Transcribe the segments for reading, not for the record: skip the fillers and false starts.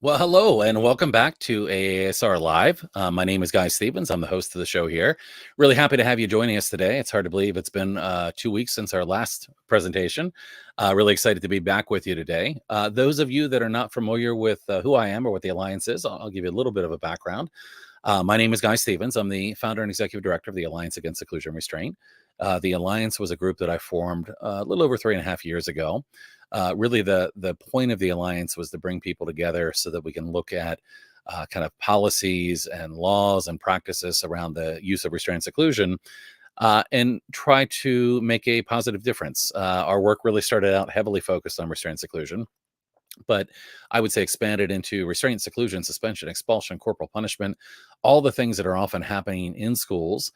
Well, hello and welcome back to AASR Live. My name is Guy Stevens. I'm the host of the show here. Really happy to have you joining us today. It's hard to believe it's been 2 weeks since our last presentation. Really excited to be back with you today. Those of you that are not familiar with who I am or what the Alliance is, I'll give you a little bit of a background. My name is Guy Stevens. I'm the founder and executive director of the Alliance Against Seclusion and Restraint. The Alliance was a group that I formed a little over 3.5 years ago. Really, the point of the Alliance was to bring people together so that we can look at kind of policies and laws and practices around the use of restraint and seclusion and try to make a positive difference. Our work really started out heavily focused on restraint and seclusion, but I would say expanded into restraint, seclusion, suspension, expulsion, corporal punishment, all the things that are often happening in schools,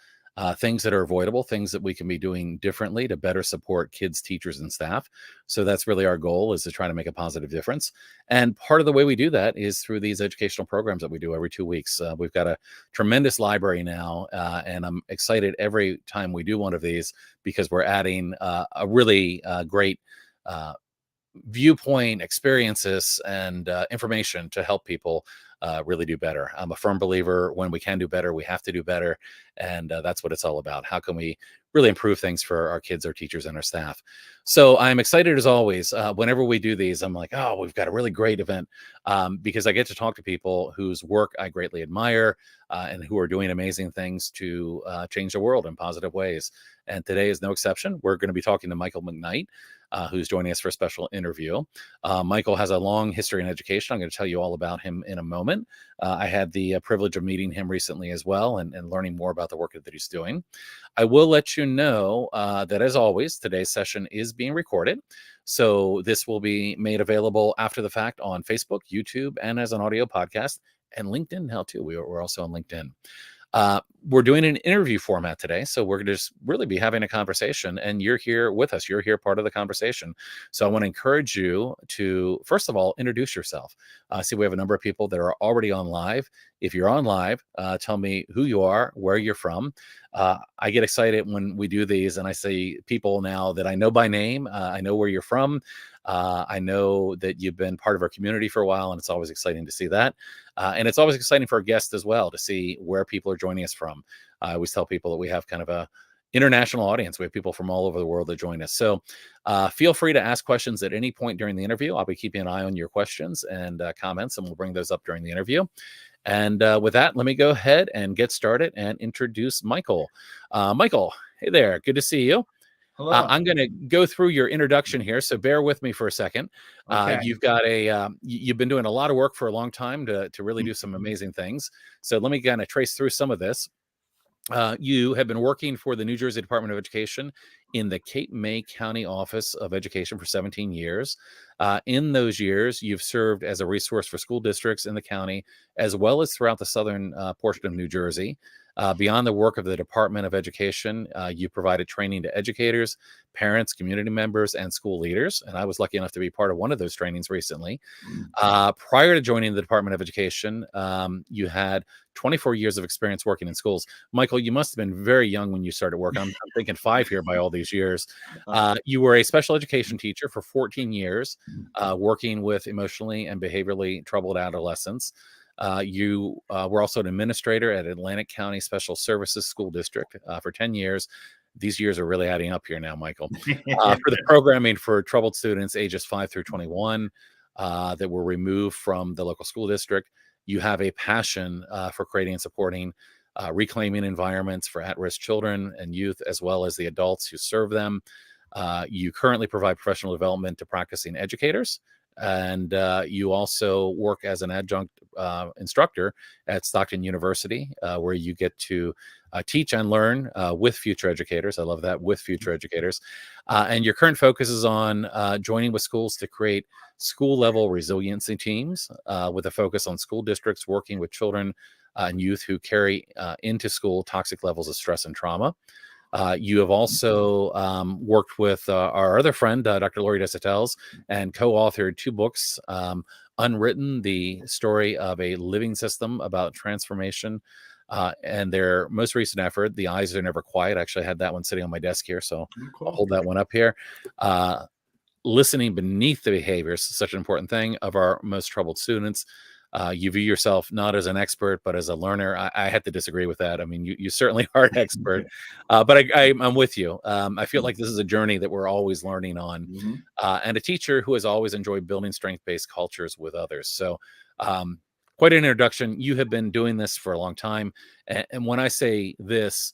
things that are avoidable, things that we can be doing differently to better support kids, teachers, and staff. So that's really our goal, is to try to make a positive difference. And part of the way we do that is through these educational programs that we do every 2 weeks. We've got a tremendous library now, and I'm excited every time we do one of these because we're adding a really great viewpoint, experiences, and information to help people really do better. I'm a firm believer when we can do better, we have to do better. And that's what it's all about. How can we really improve things for our kids, our teachers, and our staff? So I'm excited as always. Whenever we do these, I'm like, oh, we've got a really great event because I get to talk to people whose work I greatly admire and who are doing amazing things to change the world in positive ways. And today is no exception. We're going to be talking to Michael McKnight, who's joining us for a special interview. Michael has a long history in education. I'm going to tell you all about him in a moment. I had the privilege of meeting him recently as well and learning more about the work that he's doing. I will let you know that, as always, today's session is being recorded. So this will be made available after the fact on Facebook, YouTube, and as an audio podcast, and LinkedIn now too. We're also on LinkedIn. We're doing an interview format today, so we're going to just really be having a conversation, and you're here with us. You're here part of the conversation. So I want to encourage you to, first of all, introduce yourself. See, we have a number of people that are already on live. If you're on live, tell me who you are, where you're from. I get excited when we do these, and I see people now that I know by name. I know where you're from. I know that you've been part of our community for a while, and it's always exciting to see that. And it's always exciting for our guests as well to see where people are joining us from. I always tell people that we have kind of a international audience. We have people from all over the world that join us. So feel free to ask questions at any point during the interview. I'll be keeping an eye on your questions and comments, and we'll bring those up during the interview. And with that, let me go ahead and get started and introduce Michael. Michael, hey there. Good to see you. Hello. I'm going to go through your introduction here, so bear with me for a second. Okay. You've got you've been doing a lot of work for a long time to really do some amazing things. So let me kind of trace through some of this. You have been working for the New Jersey Department of Education in the Cape May County Office of Education for 17 years. In those years, you've served as a resource for school districts in the county, as well as throughout the southern portion of New Jersey. Beyond the work of the Department of Education, you provided training to educators, parents, community members, and school leaders. And I was lucky enough to be part of one of those trainings recently. Prior to joining the Department of Education, you had 24 years of experience working in schools. Michael, you must have been very young when you started work. I'm thinking 5 here by all these years. You were a special education teacher for 14 years, working with emotionally and behaviorally troubled adolescents. You were also an administrator at Atlantic County Special Services School District for 10 years. These years are really adding up here now, Michael. For the programming for troubled students ages 5 through 21 that were removed from the local school district. You have a passion for creating and supporting reclaiming environments for at-risk children and youth, as well as the adults who serve them. You currently provide professional development to practicing educators, and you also work as an adjunct instructor at Stockton University, where you get to teach and learn with future educators. I love that, with future educators. And your current focus is on joining with schools to create school-level resiliency teams with a focus on school districts working with children and youth who carry into school toxic levels of stress and trauma. You have also worked with our other friend, Dr. Lori Desautel, and co-authored 2 books, Unwritten, the story of a living system about transformation, and their most recent effort, The Eyes Are Never Quiet. I actually had that one sitting on my desk here, so I'll hold that one up here. Listening Beneath the Behaviors, such an important thing, of our most troubled students. You view yourself not as an expert, but as a learner. I had to disagree with that. I mean, you certainly are an expert, but I'm with you. I feel like this is a journey that we're always learning on, Mhm. and a teacher who has always enjoyed building strength-based cultures with others. So, um, quite an introduction. You have been doing this for a long time, and when I say this,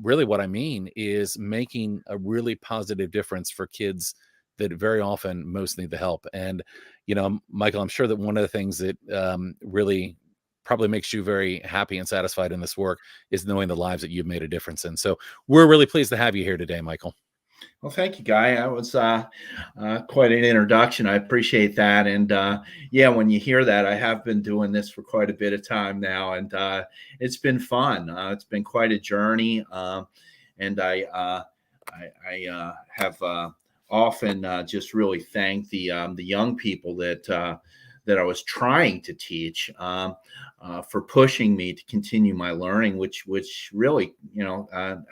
really what I mean is making a really positive difference for kids that very often most need the help. And Michael, I'm sure that one of the things that really probably makes you very happy and satisfied in this work is knowing the lives that you've made a difference in. So we're really pleased to have you here today, Michael. Well, thank you, Guy. That was quite an introduction. I appreciate that. And yeah, when you hear that, I have been doing this for quite a bit of time now, and it's been fun. It's been quite a journey, and I have often just really thanked the young people that I was trying to teach, for pushing me to continue my learning, which really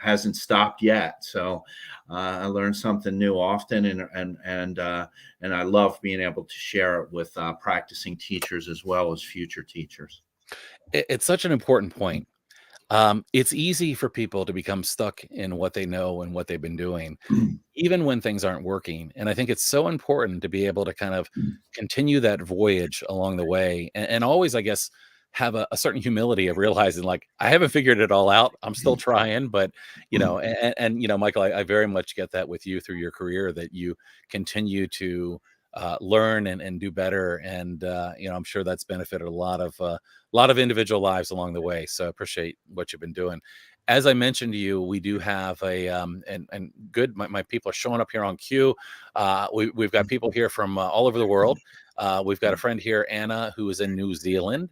hasn't stopped yet. So I learn something new often, and I love being able to share it with practicing teachers as well as future teachers. It's such an important point. It's easy for people to become stuck in what they know and what they've been doing, even when things aren't working. And I think it's so important to be able to kind of continue that voyage along the way, and always, I guess, have a certain humility of realizing, like, I haven't figured it all out. I'm still trying, but Michael, I very much get that with you through your career, that you continue to learn and do better. And I'm sure that's benefited a lot of individual lives along the way. So I appreciate what you've been doing. As I mentioned to you, we do have a and good. My people are showing up here on cue. We've got people here from all over the world. We've got a friend here, Anna, who is in New Zealand.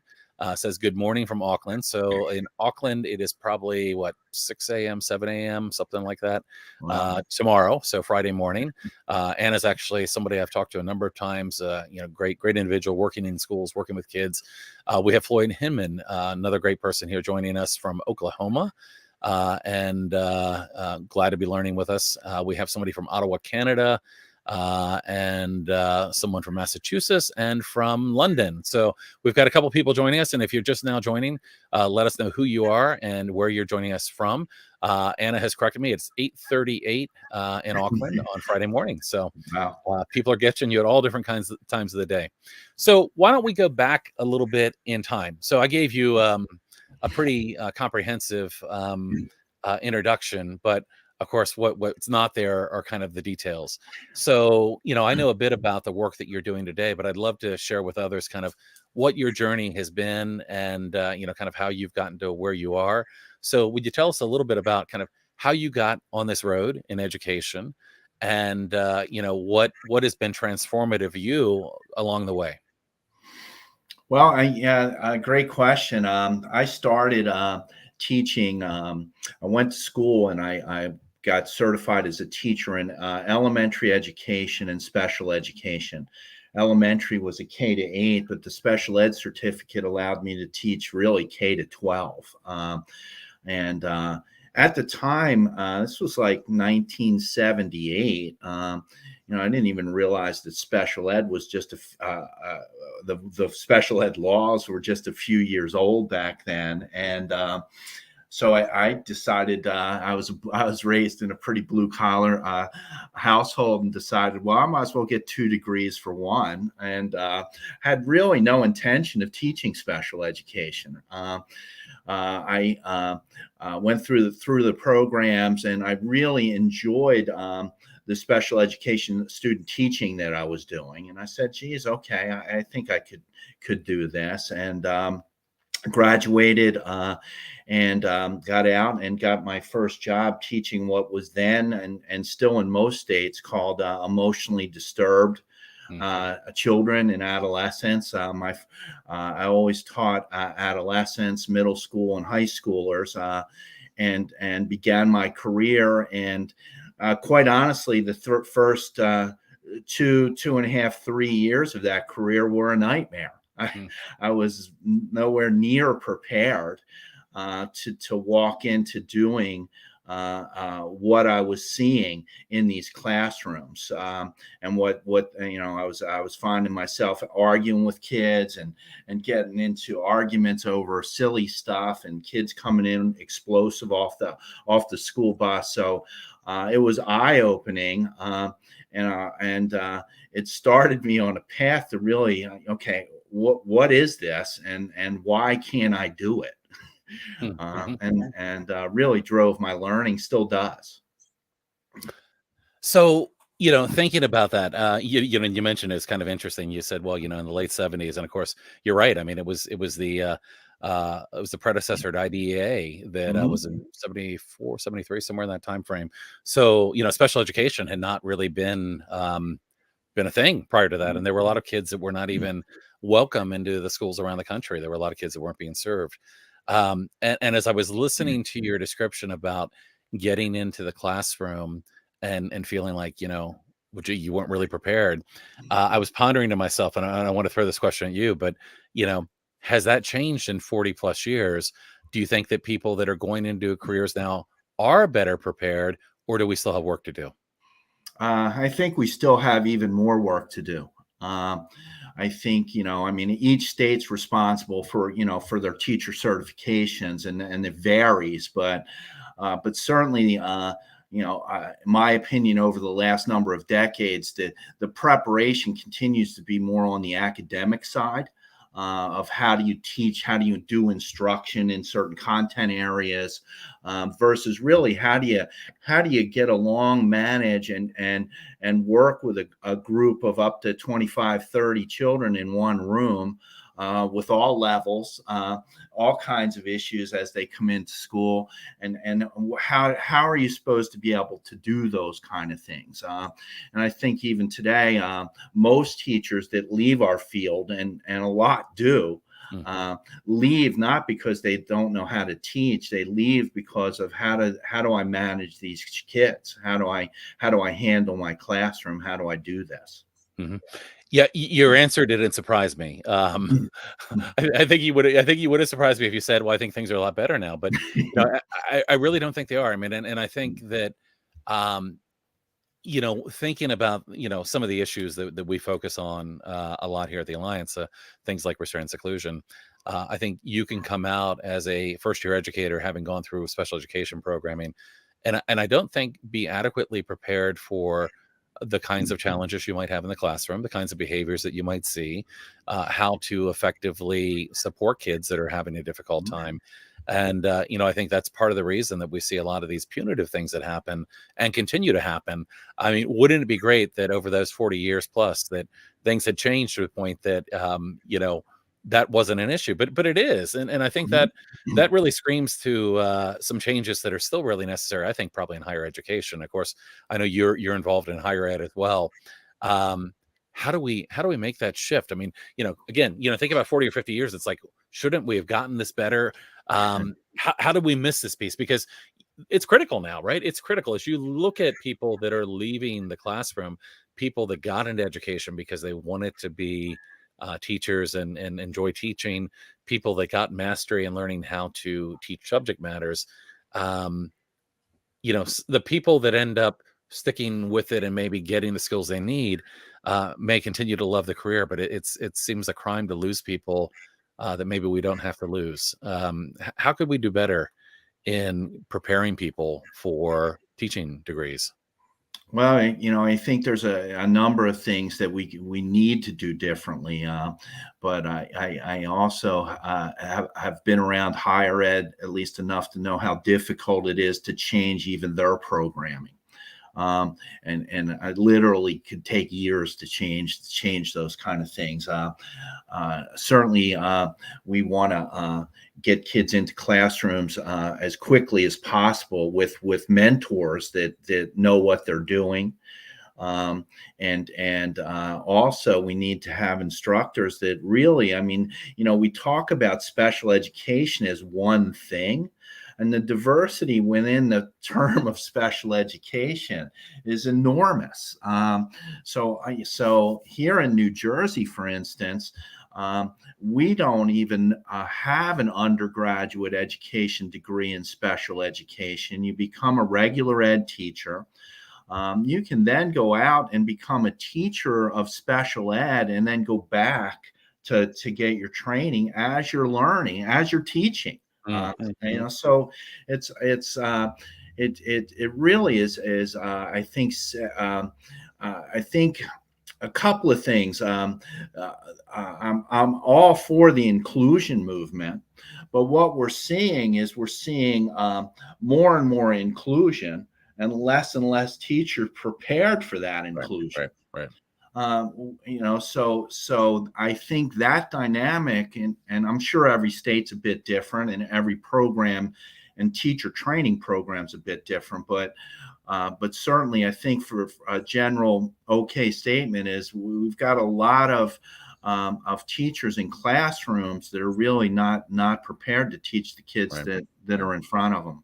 Says good morning from Auckland. So in Auckland, it is probably what, 6 a.m., 7 a.m., something like that, Wow. tomorrow. So Friday morning. Anna's actually somebody I've talked to a number of times. Great individual, working in schools, working with kids. We have Floyd Hinman, another great person here, joining us from Oklahoma. And glad to be learning with us. We have somebody from Ottawa, Canada, and someone from Massachusetts and from London. So we've got a couple people joining us. And if you're just now joining, let us know who you are and where you're joining us from. Anna has corrected me. It's 8:38 in Auckland on Friday morning. So Wow. people are getting you at all different kinds of times of the day. So why don't we go back a little bit in time? So I gave you a pretty comprehensive introduction, but of course, what's not there are kind of the details. So, I know a bit about the work that you're doing today, but I'd love to share with others kind of what your journey has been, and kind of how you've gotten to where you are. So, would you tell us a little bit about kind of how you got on this road in education, and what has been transformative for you along the way? Well, yeah, great question. I started teaching. I went to school and I got certified as a teacher in elementary education and special education. Elementary was a K to 8, but the special ed certificate allowed me to teach really K to 12. And At the time, this was like 1978. I didn't even realize that special ed was just the special ed laws were just a few years old back then, and so I decided, I was raised in a pretty blue collar household, and decided, well, I might as well get 2 degrees for one, and had really no intention of teaching special education. I went through the programs, and I really enjoyed the special education student teaching that I was doing. And I said, geez, okay, I think I could do this. And graduated, and got out and got my first job teaching what was then and still in most states called emotionally disturbed Mm. children and adolescents. I always taught adolescents, middle school, and high schoolers, and began my career. And quite honestly, the first 2.5, 3 years of that career were a nightmare. Mm. I was nowhere near prepared to walk into doing what I was seeing in these classrooms, and what I was finding myself arguing with kids and getting into arguments over silly stuff, and kids coming in explosive off the school bus. So it was eye opening, and it started me on a path to really, okay, what is this, and why can't I do it? Mhm. And really drove my learning, still does. So, thinking about that, you mentioned it's kind of interesting. You said, well, in the late '70s, and of course, you're right. I mean, it was the predecessor to IDEA that was Mhm. in 74, 73, somewhere in that time frame. So, special education had not really been a thing prior to that, and there were a lot of kids that were not even welcome into the schools around the country. There were a lot of kids that weren't being served. And as I was listening to your description about getting into the classroom and feeling like, well, gee, you weren't really prepared, I was pondering to myself, and I want to throw this question at you, but you know, has that changed in 40 plus years? Do you think that people that are going into careers now are better prepared, or do we still have work to do? I think we still have even more work to do. Um, I think, I mean, each state's responsible for, for their teacher certifications, and it varies, but certainly, in my opinion, over the last number of decades, the preparation continues to be more on the academic side. Of how do you teach, how do you do instruction in certain content areas, versus really how do you get along, manage, and work with a group of up to 25, 30 children in one room, with all levels, all kinds of issues as they come into school, and how are you supposed to be able to do those kind of things? And I think even today, most teachers that leave our field, and a lot do, Mhm. uh, leave not because they don't know how to teach. They leave because of how do I manage these kids? How do I handle my classroom? How do I do this? Mhm. Yeah, your answer didn't surprise me. I think you would have surprised me if you said, "Well, I think things are a lot better now." But I really don't think they are. I mean, and I think that, um, thinking about some of the issues that we focus on a lot here at the Alliance, things like restraint and seclusion. I think you can come out as a first year educator, having gone through special education programming, and I don't think be adequately prepared for the kinds of challenges you might have in the classroom, the kinds of behaviors that you might see, how to effectively support kids that are having a difficult time. And, I think that's part of the reason that we see a lot of these punitive things that happen and continue to happen. I mean, wouldn't it be great that over those 40 years plus that things had changed to the point that, that wasn't an issue, but it is. And I think that that really screams to some changes that are still really necessary. I think probably in higher education. Of course, I know you're involved in higher ed as well. Um, how do we make that shift? I mean, again, think about 40 or 50 years. It's like, shouldn't we have gotten this better? How did we miss this piece? Because it's critical now, right? It's critical as you look at people that are leaving the classroom, people that got into education because they wanted to be teachers and enjoy teaching, people that got mastery and learning how to teach subject matters. Um, the people that end up sticking with it and maybe getting the skills they need may continue to love the career, but it seems a crime to lose people that maybe we don't have to lose. How could we do better in preparing people for teaching degrees? Well, I think there's a number of things that we need to do differently. But I also have been around higher ed at least enough to know how difficult it is to change even their programming. And I literally could take years to change those kind of things. Certainly, we want to get kids into classrooms as quickly as possible with mentors that know what they're doing. And also we need to have instructors that really, I mean, we talk about special education as one thing, and the diversity within the term of special education is enormous. So here in New Jersey, for instance, We don't even have an undergraduate education degree in special education. You become a regular ed teacher. You can then go out and become a teacher of special ed and then go back to get your training as you're learning, as you're teaching. Mhm. So it really is I think a couple of things. I'm all for the inclusion movement, but what we're seeing more and more inclusion and less teachers prepared for that Right, inclusion. right, right, So I think that dynamic, and I'm sure every state's a bit different, and every program and teacher training program's a bit different, but certainly I think for a general okay statement is we've got a lot of teachers in classrooms that are really not prepared to teach the kids right, that right. are in front of them.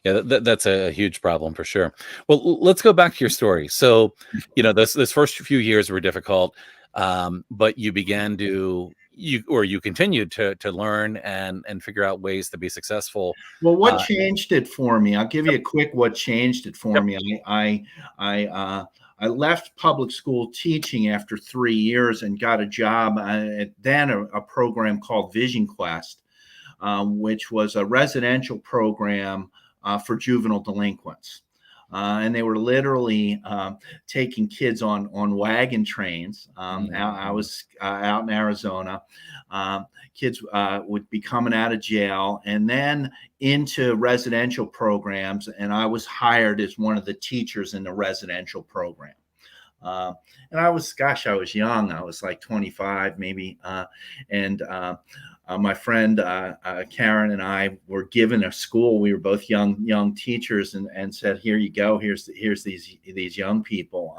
Yeah, that's a huge problem for sure. Well, let's go back to your story. So, this first few years were difficult, but you began to you continued to learn and figure out ways to be successful. Well, what Uh, changed it for me? I'll give you a quick what changed it for yep. me. I left public school teaching after 3 years and got a job at then a program called Vision Quest, which was a residential program for juvenile delinquents. And they were literally taking kids on wagon trains. I Mhm. was out in Arizona. Kids would be coming out of jail and then into residential programs. And I was hired as one of the teachers in the residential program. Uh, and I was young. I was like 25, maybe. And my friend Karen and I were given a school. We were both young teachers, and said, "Here you go. Here's these young people."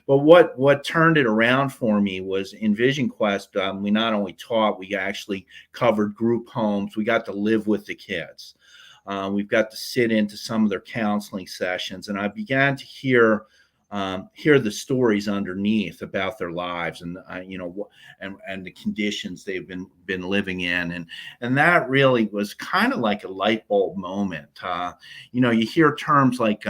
But what turned it around for me was in Vision Quest. We not only taught, we actually covered group homes. We got to live with the kids. We've got to sit into some of their counseling sessions, and I began to hear the stories underneath about their lives, and and the conditions they've been living in, and that really was kind of like a light bulb moment. You hear terms like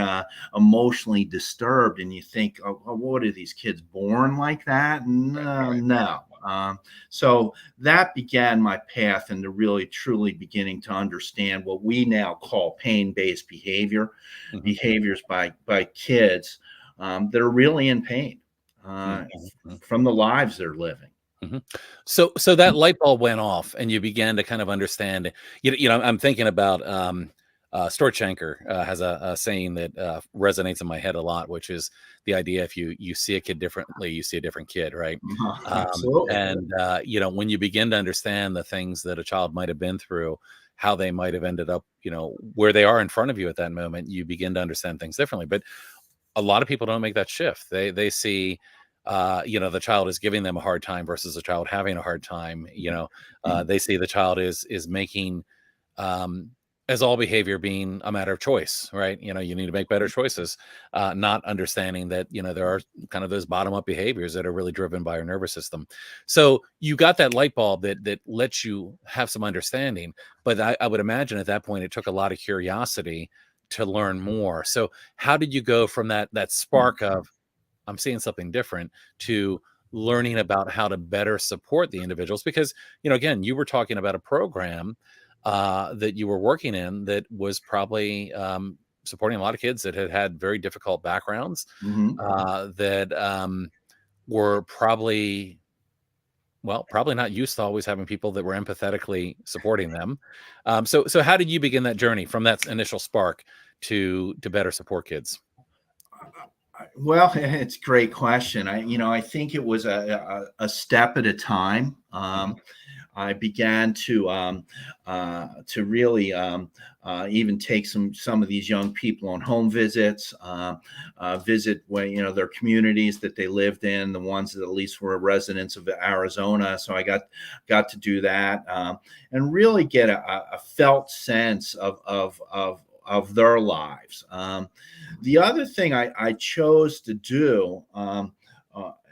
emotionally disturbed, and you think, oh, what are these kids born like that? No, Right. no. So that began my path into really truly beginning to understand what we now call pain-based Mhm. behaviors by kids that are really in pain Mhm. Mhm. from the lives they're living. Mhm. So that light bulb went off, and you began to kind of understand. I'm thinking about Stuart Shanker has a saying that resonates in my head a lot, which is the idea: if you see a kid differently, you see a different kid, right? Absolutely. And when you begin to understand the things that a child might have been through, how they might have ended up, where they are in front of you at that moment, you begin to understand things differently. But a lot of people don't make that shift. They see, the child is giving them a hard time versus a child having a hard time. They see the child is making, um, as all behavior being a matter of choice, right? You need to make better choices, not understanding that there are kind of those bottom up behaviors that are really driven by our nervous system. So you got that light bulb that lets you have some understanding, but I would imagine at that point it took a lot of curiosity to learn more. So how did you go from that spark of I'm seeing something different to learning about how to better support the individuals? Because again, you were talking about a program that you were working in that was probably supporting a lot of kids that had had very difficult backgrounds, Mhm. that were probably, well, probably not used to always having people that were empathetically supporting them. So how did you begin that journey from that initial spark to better support kids? Well, it's a great question. I think it was a step at a time. Mhm. I began to really even take some of these young people on home visits, visit where their communities that they lived in, the ones that at least were residents of Arizona. So I got to do that and really get a felt sense of their lives. The other thing I chose to do.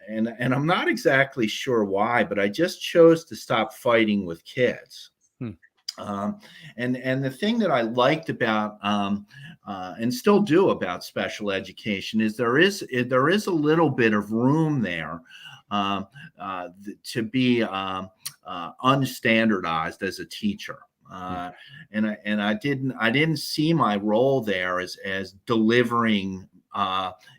and I'm not exactly sure why, but I just chose to stop fighting with kids. Hmm. Um, and the thing that I liked about and still do about special education is there is a little bit of room there um, to be unstandardized as a teacher. Hmm. And I didn't see my role there as delivering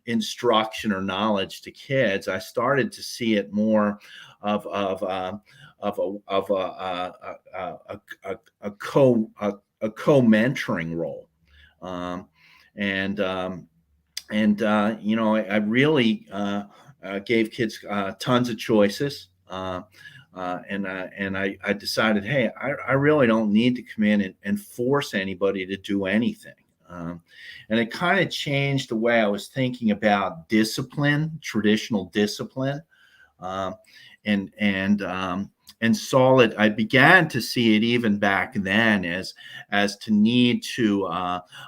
instruction or knowledge to kids. I started to see it more of a co mentoring role, um, and you know, I really gave kids tons of choices. I decided, hey, I really don't need to come in and force anybody to do anything. And it kind of changed the way I was thinking about discipline, traditional discipline, um, and and um, and saw it. I began to see it even back then as to need to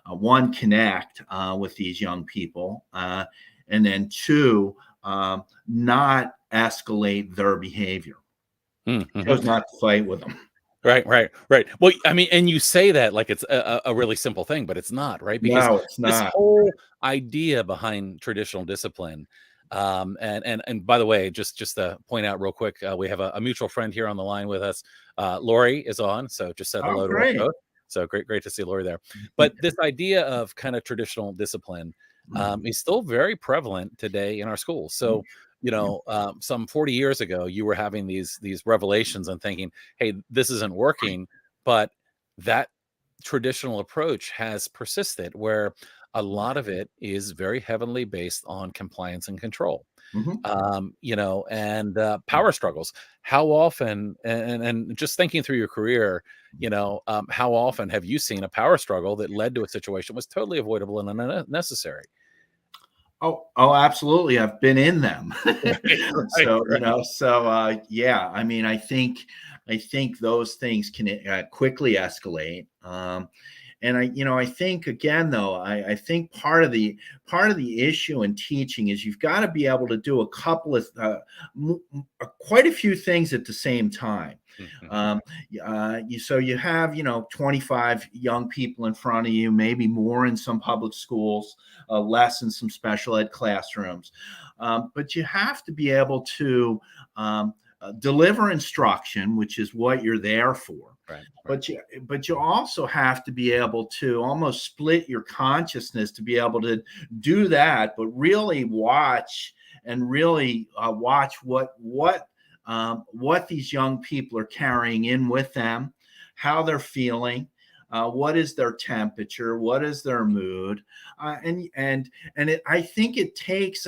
one, connect with these young people, and then two, not escalate their behavior. Mm-hmm. Chose not to fight with them. Right, right, right. Well, I mean, and you say that like it's a really simple thing, but it's not, right? Because No, it's this not. whole idea behind traditional discipline, and by the way, just to point out real quick, we have a mutual friend here on the line with us. Lori is on, so just said Oh, hello to us great. both. So great to see Lori there. But this idea of kind of traditional discipline is still very prevalent today in our schools. So some 40 years ago, you were having these revelations and thinking, hey, this isn't working. But that traditional approach has persisted where a lot of it is very heavily based on compliance and control. Mhm. And power struggles. How often, and just thinking through your career, how often have you seen a power struggle that led to a situation that was totally avoidable and unnecessary? Oh, absolutely. I've been in them. Right, right, So, right. yeah, I mean, I think those things can quickly escalate. And I think again, though, I think part of the issue in teaching is you've got to be able to do a couple of quite a few things at the same time. Mhm. Um, so you have 25 young people in front of you, maybe more in some public schools, less in some special ed classrooms. But you have to be able to deliver instruction, which is what you're there for. Right, right. But you also have to be able to almost split your consciousness to be able to do that, but really watch and really watch what these young people are carrying in with them, how they're feeling, what is their temperature, what is their mood, I think it takes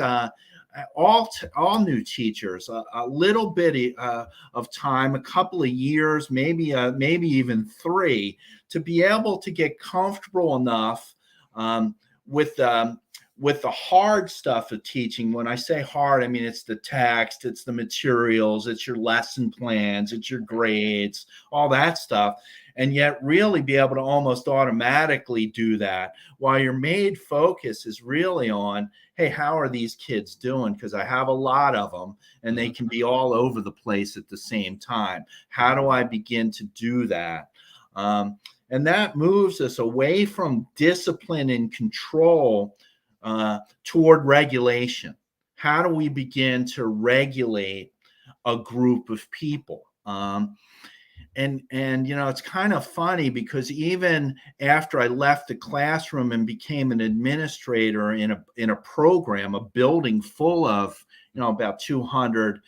all new teachers a little bit of time, a couple of years, maybe even 3, to be able to get comfortable enough um, with um, with the hard stuff of teaching. When I say hard, I mean it's the text, it's the materials, it's your lesson plans, it's your grades, all that stuff. And yet really be able to almost automatically do that while your main focus is really on, hey, how are these kids doing? Because I have a lot of them and they Mhm. can be all over the place at the same time. How do I begin to do that? And that moves us away from discipline and control toward regulation. How do we begin to regulate a group of people? And it's kind of funny because even after I left the classroom and became an administrator in a program, a building full of about 200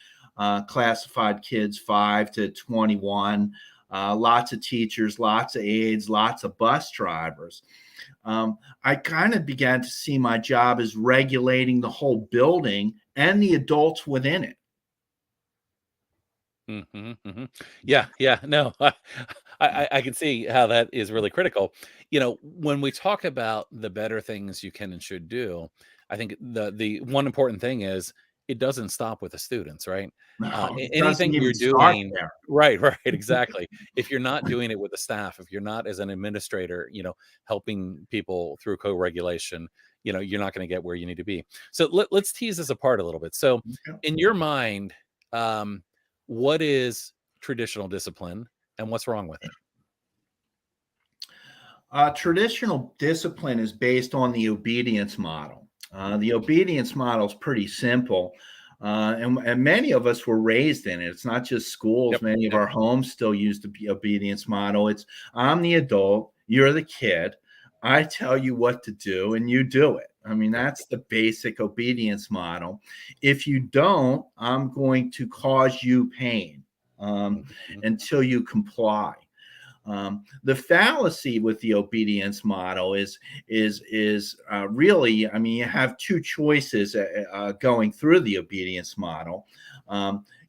classified kids, 5 to 21, lots of teachers, lots of aides, lots of bus drivers. I kind of began to see my job as regulating the whole building and the adults within it. Mhm, mhm. Yeah, yeah. No, I can see how that is really critical. When we talk about the better things you can and should do, I think the one important thing is it doesn't stop with the students, right? No, it doesn't Anything even you're start doing, there. right, right, exactly. If you're not doing it with the staff, if you're not as an administrator, helping people through co-regulation, you're not going to get where you need to be. So let's tease this apart a little bit. So Okay. in your mind, what is traditional discipline and what's wrong with it? Traditional discipline is based on the obedience model. The obedience model is pretty simple, and many of us were raised in it. It's not just schools. Yep. Many of Yep. our homes still use the obedience model. It's I'm the adult, you're the kid. I tell you what to do, and you do it. I mean, Yep. that's the basic obedience model. If you don't, I'm going to cause you pain Mhm. until you comply. The fallacy with the obedience model is really, I mean, you have two choices going through the obedience model.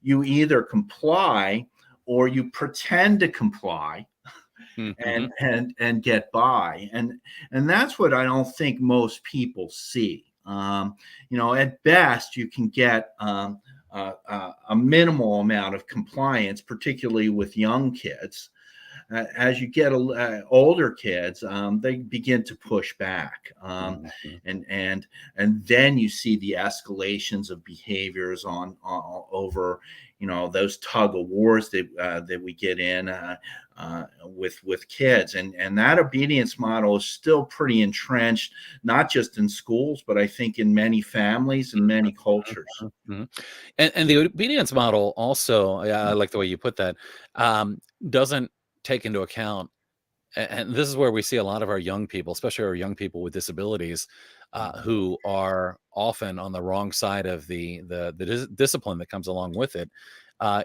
You either comply or you pretend to comply Mhm. and get by, and that's what I don't think most people see. At best, you can get a minimal amount of compliance, particularly with young kids. As you get older kids, they begin to push back, Mhm. and then you see the escalations of behaviors over, those tug of wars that we get in with kids, and that obedience model is still pretty entrenched, not just in schools, but I think in many families and many cultures. Mhm. And the obedience model also, yeah, I like the way you put that, doesn't take into account, and this is where we see a lot of our young people, especially our young people with disabilities, who are often on the wrong side of the discipline that comes along with it,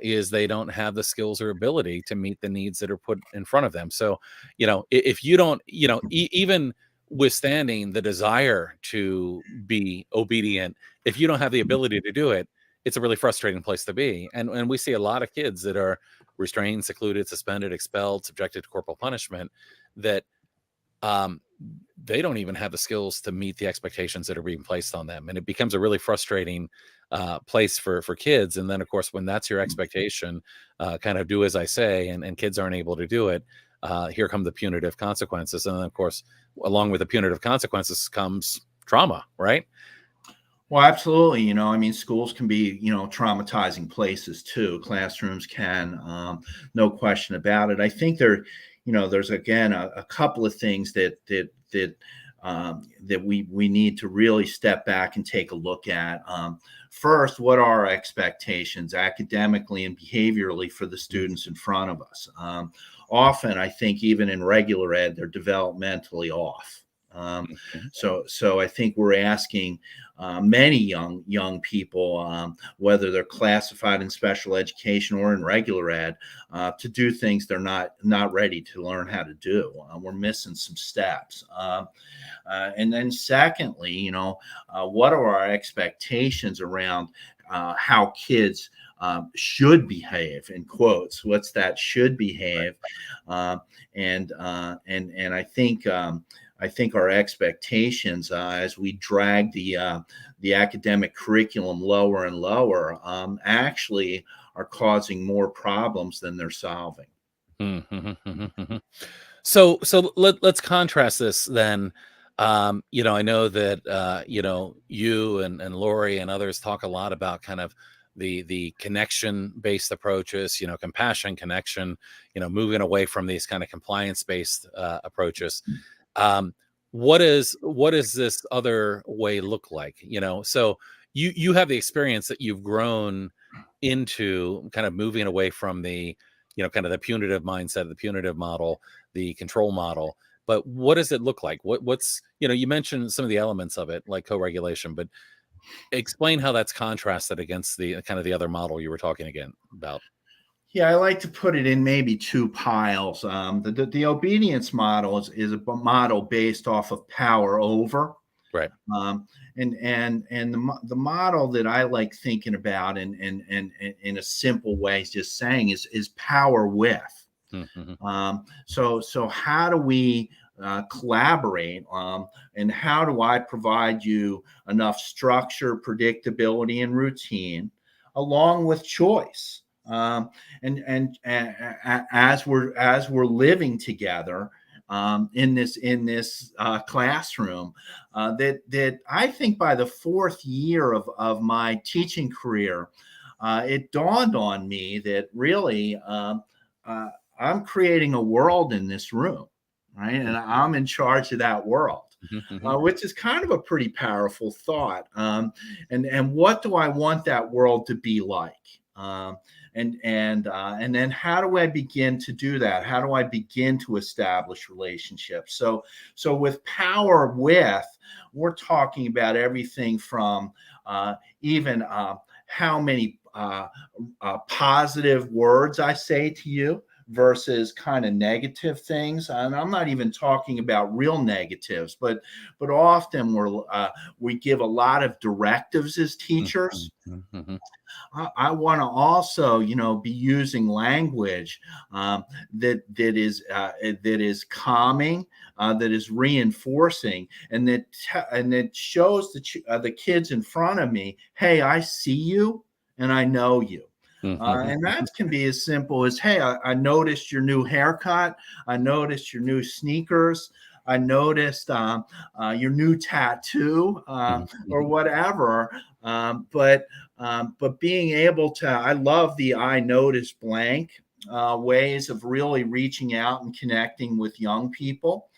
is they don't have the skills or ability to meet the needs that are put in front of them. So, if you don't, even withstanding the desire to be obedient, if you don't have the ability to do it, it's a really frustrating place to be. And we see a lot of kids that are restrained, secluded, suspended, expelled, subjected to corporal punishment, that um, they don't even have the skills to meet the expectations that are being placed on them, and it becomes a really frustrating place for kids. And then, of course, when that's your expectation, kind of do as I say, and kids aren't able to do it. Here come the punitive consequences, and then, of course, along with the punitive consequences comes trauma, right? Well, absolutely. I mean, schools can be, traumatizing places too. Classrooms can, no question about it. I think there's again a couple of things that we need to really step back and take a look at. First, what are our expectations academically and behaviorally for the students in front of us? Often, I think even in regular ed, they're developmentally off. Um, Mhm. so I think we're asking many young people, whether they're classified in special education or in regular ed, to do things they're not ready to learn how to do. We're missing some steps. And then secondly, what are our expectations around how kids should behave, in quotes? What's that should behave? Uh, and I think our expectations, as we drag the academic curriculum lower and lower, actually are causing more problems than they're solving. Mhm, mhm, mhm. So let's contrast this then. I know that you and Lori and others talk a lot about kind of the connection based approaches, compassion, connection, moving away from these kind of compliance based approaches. Um, what is this other way look like? So you have the experience that you've grown into, kind of moving away from the kind of the punitive mindset, the punitive model, the control model. But what does it look like? What's you mentioned some of the elements of it, like co-regulation, but explain how that's contrasted against the kind of the other model you were talking again about. Yeah, I like to put it in maybe two piles. The obedience model is a model based off of power over. Right. Um, and the model that I like thinking about and in a simple way, just saying is power with. Mhm. So how do we collaborate, and how do I provide you enough structure, predictability, and routine, along with choice. And as we're living together in this classroom, that I think by the fourth year of my teaching career, it dawned on me that really I'm creating a world in this room, right? And I'm in charge of that world. Which is kind of a pretty powerful thought. And what do I want that world to be like? And then how do I begin to do that? How do I begin to establish relationships? So with Power With, we're talking about everything from even how many positive words I say to you versus kind of negative things. And I'm not even talking about real negatives, but often we give a lot of directives as teachers. I want to also, be using language that is calming, that is reinforcing, and that shows the kids in front of me, hey, I see you and I know you. And that can be as simple as, hey, I noticed your new haircut. I noticed your new sneakers. I noticed your new tattoo, or whatever. But being able to, I love the I notice blank ways of really reaching out and connecting with young people.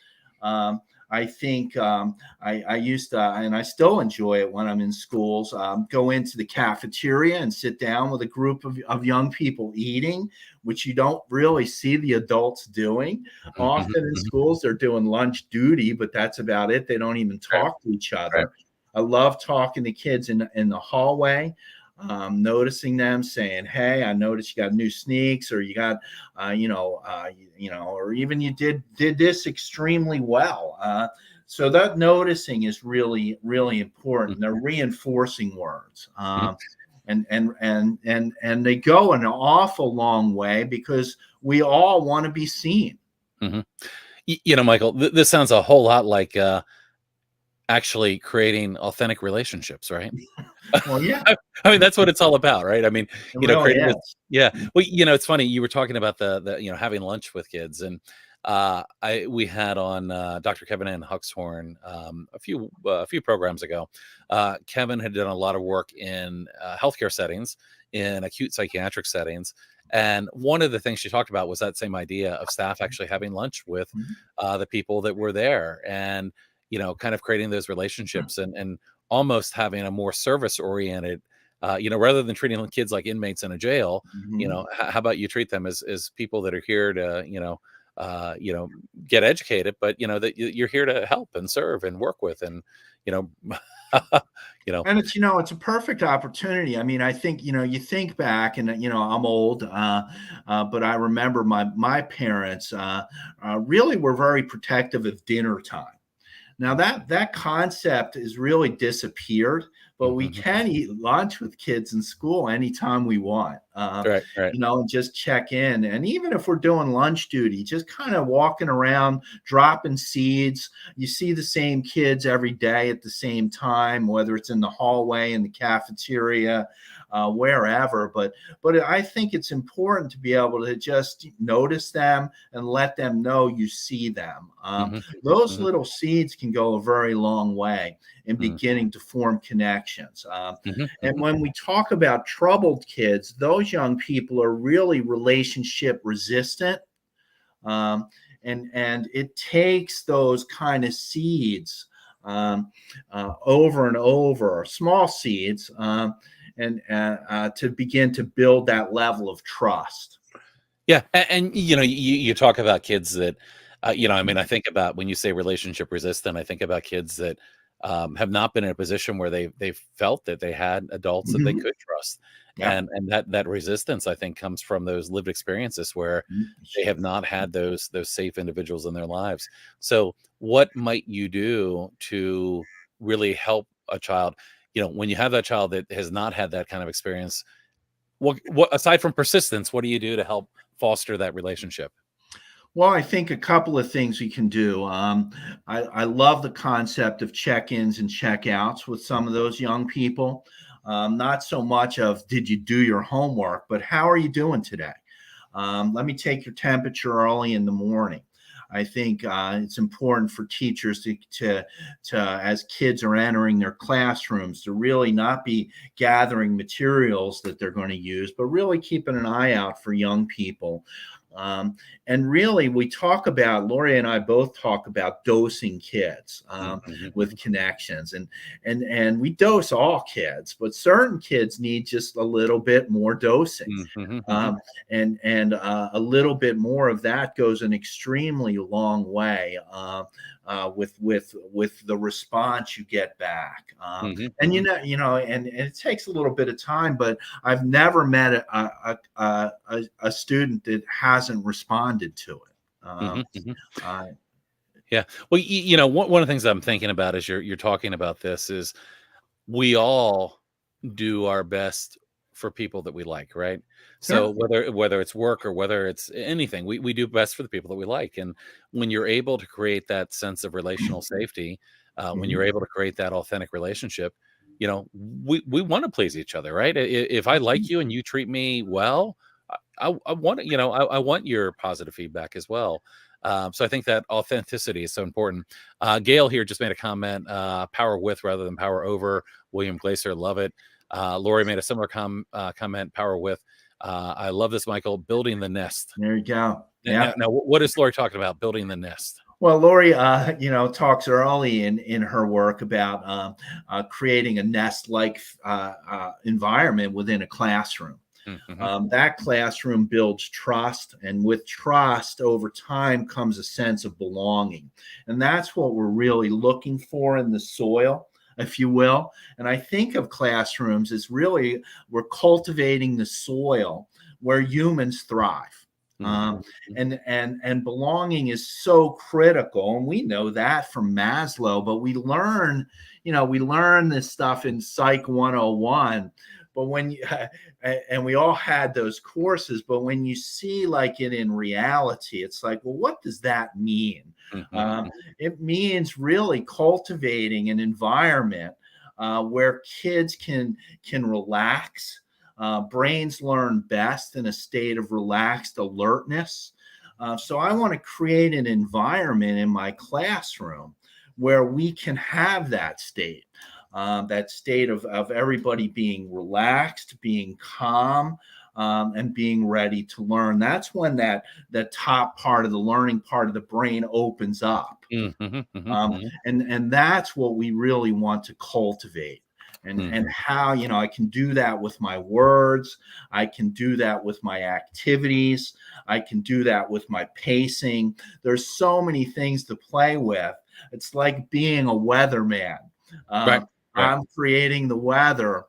I think I used to, and I still enjoy it when I'm in schools, go into the cafeteria and sit down with a group of young people eating, which you don't really see the adults doing. Often in schools, they're doing lunch duty, but that's about it. They don't even talk to each other. Right. I love talking to kids in the hallway. Noticing them, saying, "Hey, I noticed you got new sneaks, or you got, or even you did this extremely well." So that noticing is really, really important. They're reinforcing words, and they go an awful long way because we all want to be seen. Michael, this sounds a whole lot like actually creating authentic relationships, right? Well, yeah. I mean, that's what it's all about, right? I mean, Really creating this, yeah. Well, it's funny. You were talking about the having lunch with kids, and we had on Dr. Kevin Ann Huxhorn a few programs ago. Kevin had done a lot of work in healthcare settings, in acute psychiatric settings. And one of the things she talked about was that same idea of staff actually having lunch with the people that were there, and kind of creating those relationships and almost having a more service oriented, rather than treating kids like inmates in a jail. How about you treat them as people that are here to, get educated, but that you're here to help and serve and work with, and and it's a perfect opportunity. I mean, I think you think back, and I'm old, but I remember my parents really were very protective of dinner time. Now that concept has really disappeared, but we can eat lunch with kids in school anytime we want. Right. And just check in. And even if we're doing lunch duty, just kind of walking around, dropping seeds. You see the same kids every day at the same time, whether it's in the hallway, in the cafeteria, wherever. But I think it's important to be able to just notice them and let them know you see them. Those little seeds can go a very long way in beginning to form connections. And when we talk about troubled kids, those young people are really relationship resistant. And it takes those kind of seeds over and over, small seeds, and to begin to build that level of trust. Yeah. And you talk about kids that, I mean, I think about when you say relationship resistant, I think about kids that have not been in a position where they felt that they had adults that they could trust. Yeah. And that resistance, I think, comes from those lived experiences where they have not had those safe individuals in their lives. So what might you do to really help a child, when you have that child that has not had that kind of experience? What aside from persistence, what do you do to help foster that relationship? Well, I think a couple of things we can do. I love the concept of check-ins and check-outs with some of those young people. Not so much of did you do your homework, but how are you doing today? Let me take your temperature early in the morning. I think it's important for teachers to, as kids are entering their classrooms, to really not be gathering materials that they're going to use, but really keeping an eye out for young people. Um, and really, we talk about, Lori and I both talk about dosing kids with connections, and we dose all kids, but certain kids need just a little bit more dosing. Um, a little bit more of that goes an extremely long way with the response you get back. And and it takes a little bit of time, but I've never met a student that hasn't responded to it. Uh, Yeah. Well, one of the things I'm thinking about as you're talking about this is we all do our best for people that we like, right? So sure. whether it's work or whether it's anything, we do best for the people that we like. And when you're able to create that sense of relational safety, when you're Mhm. able to create that authentic relationship, we want to please each other, right? If I like you and you treat me well, I want I want your positive feedback as well. So I think that authenticity is so important. Gail here just made a comment: power with rather than power over. William Glaser, love it. Lori made a similar comment: power with. I love this, Michael. Building the nest. There you go. Now, Yeah. now, what is Lori talking about? Building the nest. Well, Lori, talks early in her work about creating a nest-like environment within a classroom. Mm-hmm. That classroom builds trust, and with trust over time comes a sense of belonging. And that's what we're really looking for in the soil, if you will. And I think of classrooms as really we're cultivating the soil where humans thrive. Um, Mm-hmm. and belonging is so critical, and we know that from Maslow. But we learn this stuff in Psych 101. But when you and we all had those courses, but when you see like it in reality, it's like, well, what does that mean? Mm-hmm. Um, it means really cultivating an environment where kids can relax. Brains learn best in a state of relaxed alertness. So I want to create an environment in my classroom where we can have that state of everybody being relaxed, being calm, and being ready to learn. That's when the top part of the learning part of the brain opens up. Mm-hmm. Mm-hmm. And that's what we really want to cultivate. And Mm-hmm. how I can do that with my words, I can do that with my activities, I can do that with my pacing. There's so many things to play with. It's like being a weatherman. Right. um, Right. I'm creating the weather.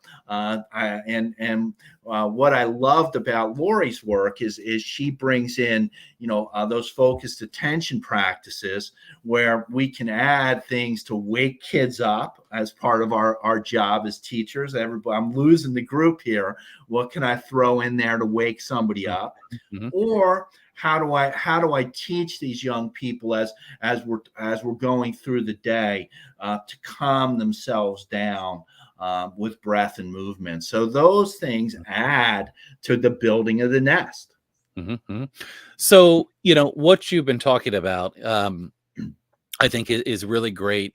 What I loved about Lori's work is she brings in those focused attention practices where we can add things to wake kids up as part of our job as teachers. Everybody, I'm losing the group here. What can I throw in there to wake somebody up? Mm-hmm. Or how do I teach these young people as we're going through the day to calm themselves down with breath and movement? So those things add to the building of the nest. Mm-hmm. So what you've been talking about, I think is really great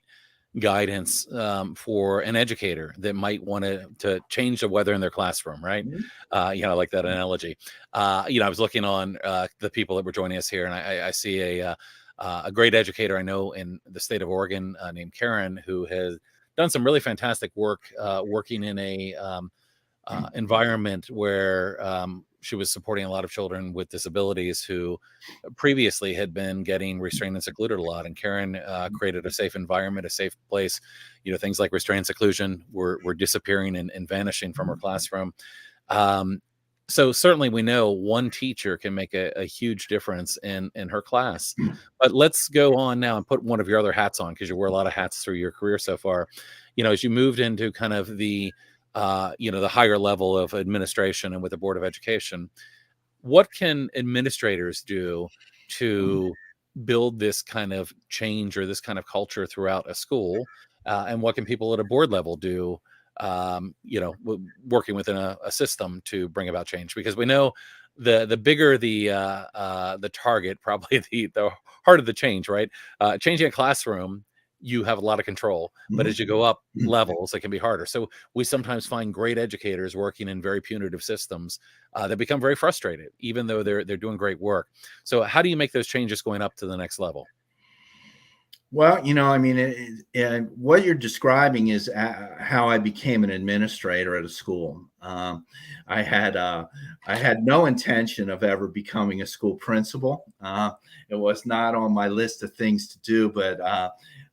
guidance for an educator that might want to change the weather in their classroom, right? Mhm. I like that analogy. I was looking on the people that were joining us here, and I see a great educator I know in the state of Oregon named Karen, who has done some really fantastic work working in a environment where she was supporting a lot of children with disabilities who previously had been getting restrained and secluded a lot. And Karen created a safe environment, a safe place. Things like restraint and seclusion were disappearing and vanishing from her classroom. So certainly we know one teacher can make a huge difference in her class. But let's go on now and put one of your other hats on, because you wear a lot of hats through your career so far. As you moved into kind of the higher level of administration and with the Board of Education, what can administrators do to build this kind of change or this kind of culture throughout a school? And what can people at a board level do, working within a system to bring about change? Because we know the bigger the target, probably the harder the change, right? Changing a classroom, you have a lot of control, but as you go up levels, it can be harder. So we sometimes find great educators working in very punitive systems that become very frustrated, even though they're doing great work. So how do you make those changes going up to the next level? Well, I mean, and what you're describing is how I became an administrator at a school. I had no intention of ever becoming a school principal. It was not on my list of things to do, but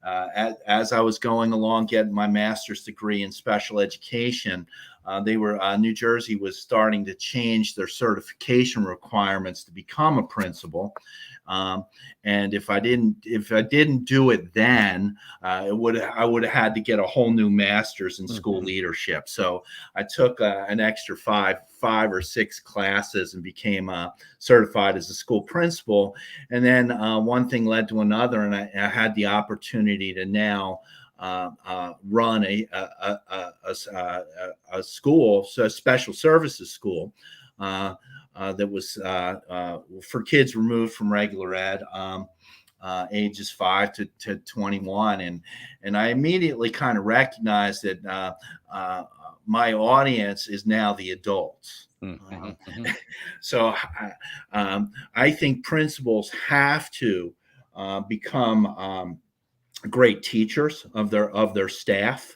as I was going along, getting my master's degree in special education, New Jersey was starting to change their certification requirements to become a principal. And if I didn't do it then, I would have had to get a whole new master's in school leadership. So I took an extra five or six classes and became certified as a school principal. And then one thing led to another, and I had the opportunity to now run a school, so a special services school. That was for kids removed from regular ed, ages 5 to 21, and I immediately kind of recognized that my audience is now the adults. So I think principals have to become great teachers of their staff.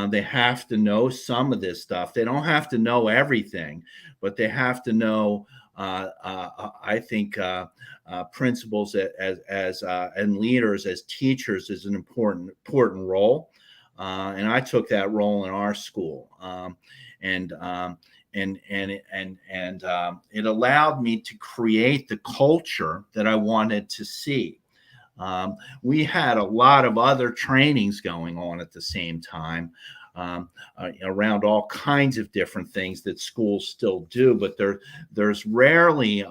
They have to know some of this stuff. They don't have to know everything, but they have to know. I think principals and leaders as teachers is an important role, and I took that role in our school, and it allowed me to create the culture that I wanted to see. We had a lot of other trainings going on at the same time, around all kinds of different things that schools still do, but there's rarely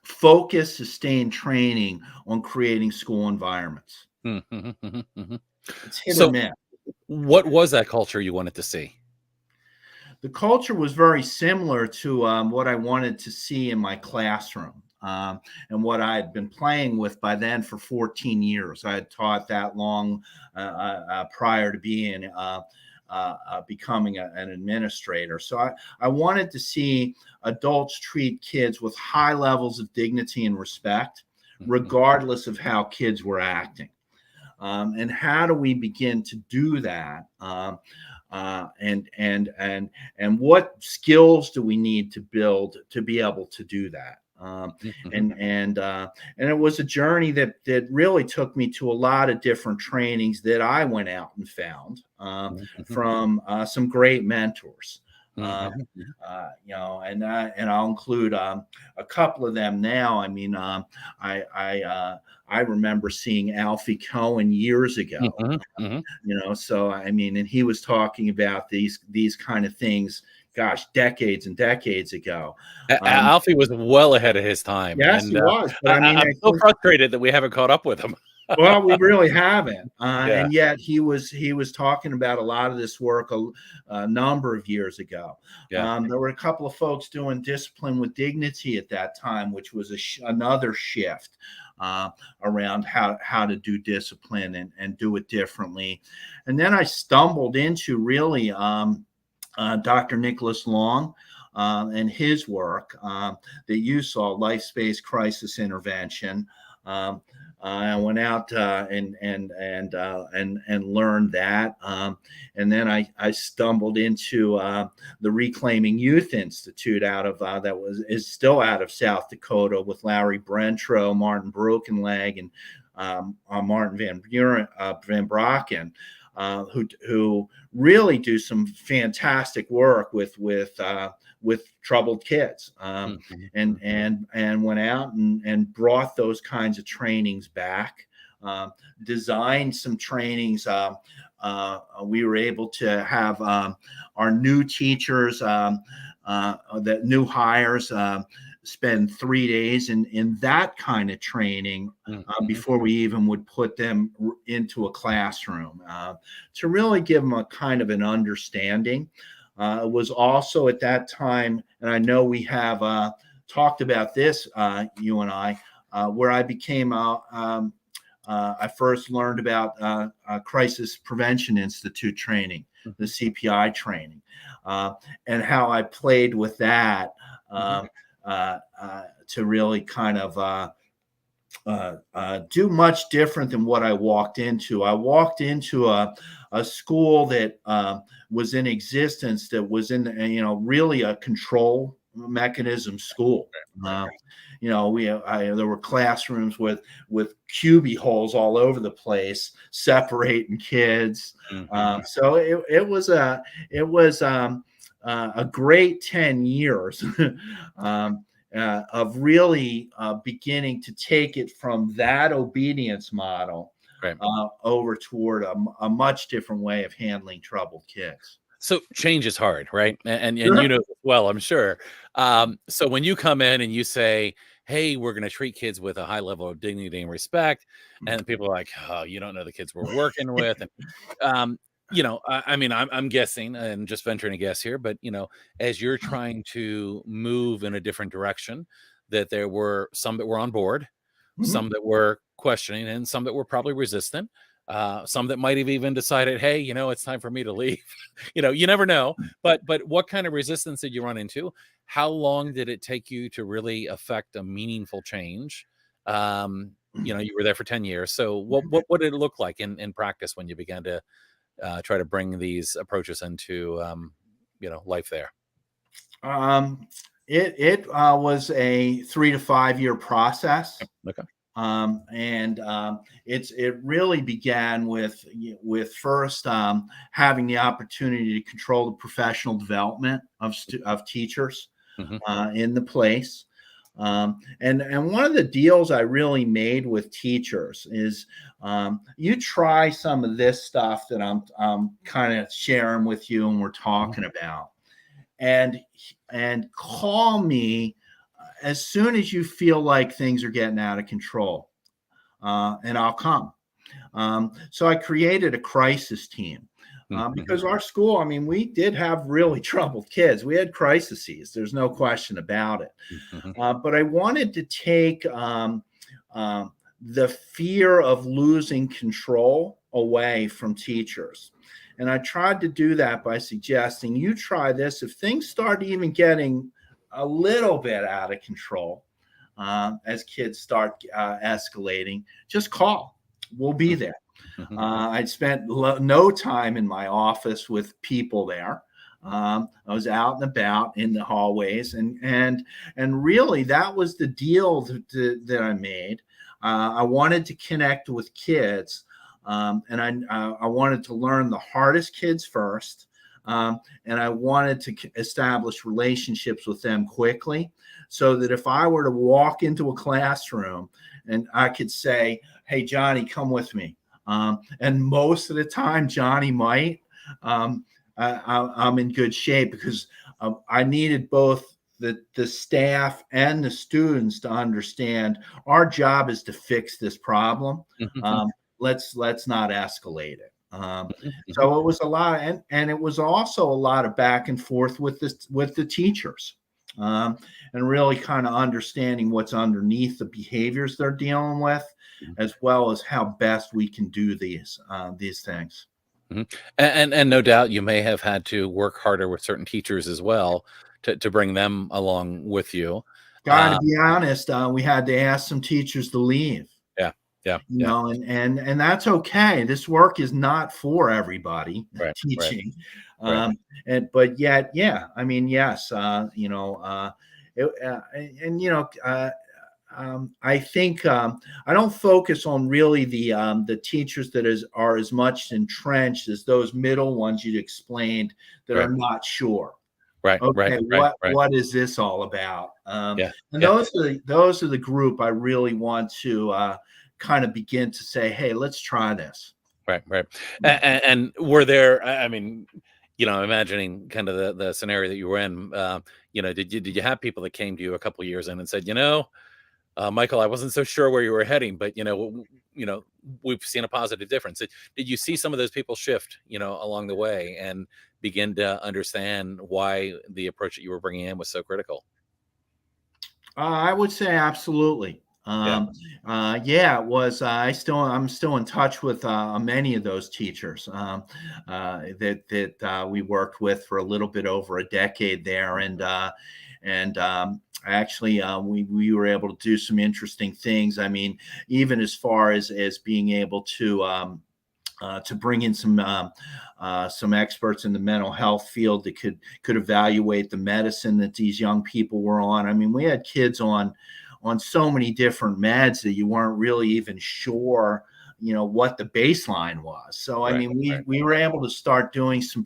focused, sustained training on creating school environments. It's hit or miss. What was that culture you wanted to see? The culture was very similar to what I wanted to see in my classroom, and what I had been playing with by then for 14 years. I had taught that long prior to becoming an administrator. So I wanted to see adults treat kids with high levels of dignity and respect, regardless of how kids were acting. And how do we begin to do that? And what skills do we need to build to be able to do that? And it was a journey that really took me to a lot of different trainings that I went out and found from some great mentors. And I'll include a couple of them now. I mean, I remember seeing Alfie Cohen years ago. So I mean, and he was talking about these kind of things, gosh, decades and decades ago. Alfie was well ahead of his time. Yes, and he was. But I'm so frustrated that we haven't caught up with him. Well, we really haven't, and yet he was talking about a lot of this work a number of years ago. There were a couple of folks doing discipline with dignity at that time, which was another shift around how to do discipline and do it differently. And then I stumbled into really Dr. Nicholas Long and his work that you saw, life space crisis intervention. I went out and learned that, and then I stumbled into the Reclaiming Youth Institute out of is still out of South Dakota, with Larry Brentro, Martin Brokenleg, and Martin Van Brocken, who really do some fantastic work with troubled kids, and went out and brought those kinds of trainings back, designed some trainings we were able to have our new teachers, the new hires, spend 3 days in that kind of training before we even would put them into a classroom, to really give them a kind of an understanding. It was also at that time, and I know we have talked about this, you and I, where I became I first learned about Crisis Prevention Institute training, the CPI training, and how I played with that to really kind of do much different than what I walked into. I walked into a school that was in existence, that was in, really a control mechanism school. There were classrooms with cubby holes all over the place, separating kids. So it was a great 10 years of really beginning to take it from that obedience model over toward a much different way of handling troubled kids. So change is hard, right? And Sure. you know, well, I'm sure. So when you come in and you say, "Hey, we're going to treat kids with a high level of dignity and respect," and people are like, "Oh, you don't know the kids we're working with," and I mean, I'm guessing and just venturing a guess here, but as you're trying to move in a different direction, that there were some that were on board, Mhm. some that were questioning, and some that were probably resistant. Some that might have even decided, hey, it's time for me to leave. You never know. But what kind of resistance did you run into? How long did it take you to really affect a meaningful change? You were there for 10 years. So what did it look like in practice when you began to try to bring these approaches into life there? It was a 3 to 5 year process. Okay. It really began with first having the opportunity to control the professional development of teachers in the place. And one of the deals I really made with teachers is you try some of this stuff that I'm kind of sharing with you and we're talking about, and call me as soon as you feel like things are getting out of control, and I'll come. So I created a crisis team. Because our school, I mean, we did have really troubled kids. We had crises. There's no question about it. But I wanted to take the fear of losing control away from teachers. And I tried to do that by suggesting, you try this. If things start even getting a little bit out of control, as kids start escalating, just call. We'll be there. I'd spent no time in my office with people there. I was out and about in the hallways, and really that was the deal that I made. I wanted to connect with kids, and I wanted to learn the hardest kids first, and I wanted to establish relationships with them quickly, so that if I were to walk into a classroom and I could say, "Hey, Johnny, come with me." And most of the time, Johnny might. I'm in good shape because I needed both the staff and the students to understand our job is to fix this problem. Let's not escalate it. So it was a lot, and it was also a lot of back and forth with the teachers, and really kind of understanding what's underneath the behaviors they're dealing with, as well as how best we can do these things. And no doubt you may have had to work harder with certain teachers as well to bring them along with you. Got to be honest, we had to ask some teachers to leave. Yeah, yeah, You yeah. know, and that's okay. This work is not for everybody, Right, right, teaching. right. But yet, yeah, I mean, yes, I think I don't focus on really the teachers that are as much entrenched as those middle ones you'd explained that Right, are not sure. right, right, Okay, right, right. what is this all about? Yeah, And yeah, those are the group I really want to kind of begin to say, hey, let's try this. Right, right. And were there, I mean, imagining kind of the scenario that you were in, did you have people that came to you a couple of years in and said, Michael, I wasn't so sure where you were heading, but we've seen a positive difference. Did you see some of those people shift, along the way and begin to understand why the approach that you were bringing in was so critical? I would say absolutely. Yeah. Yeah, it was. I'm still in touch with many of those teachers that we worked with for a little bit over a decade there, and actually we were able to do some interesting things. I mean, even as far as being able to bring in some experts in the mental health field that could evaluate the medicine that these young people were on. I mean, we had kids on so many different meds that you weren't really even sure, what the baseline was. So, I Right, mean, right, we were able to start doing some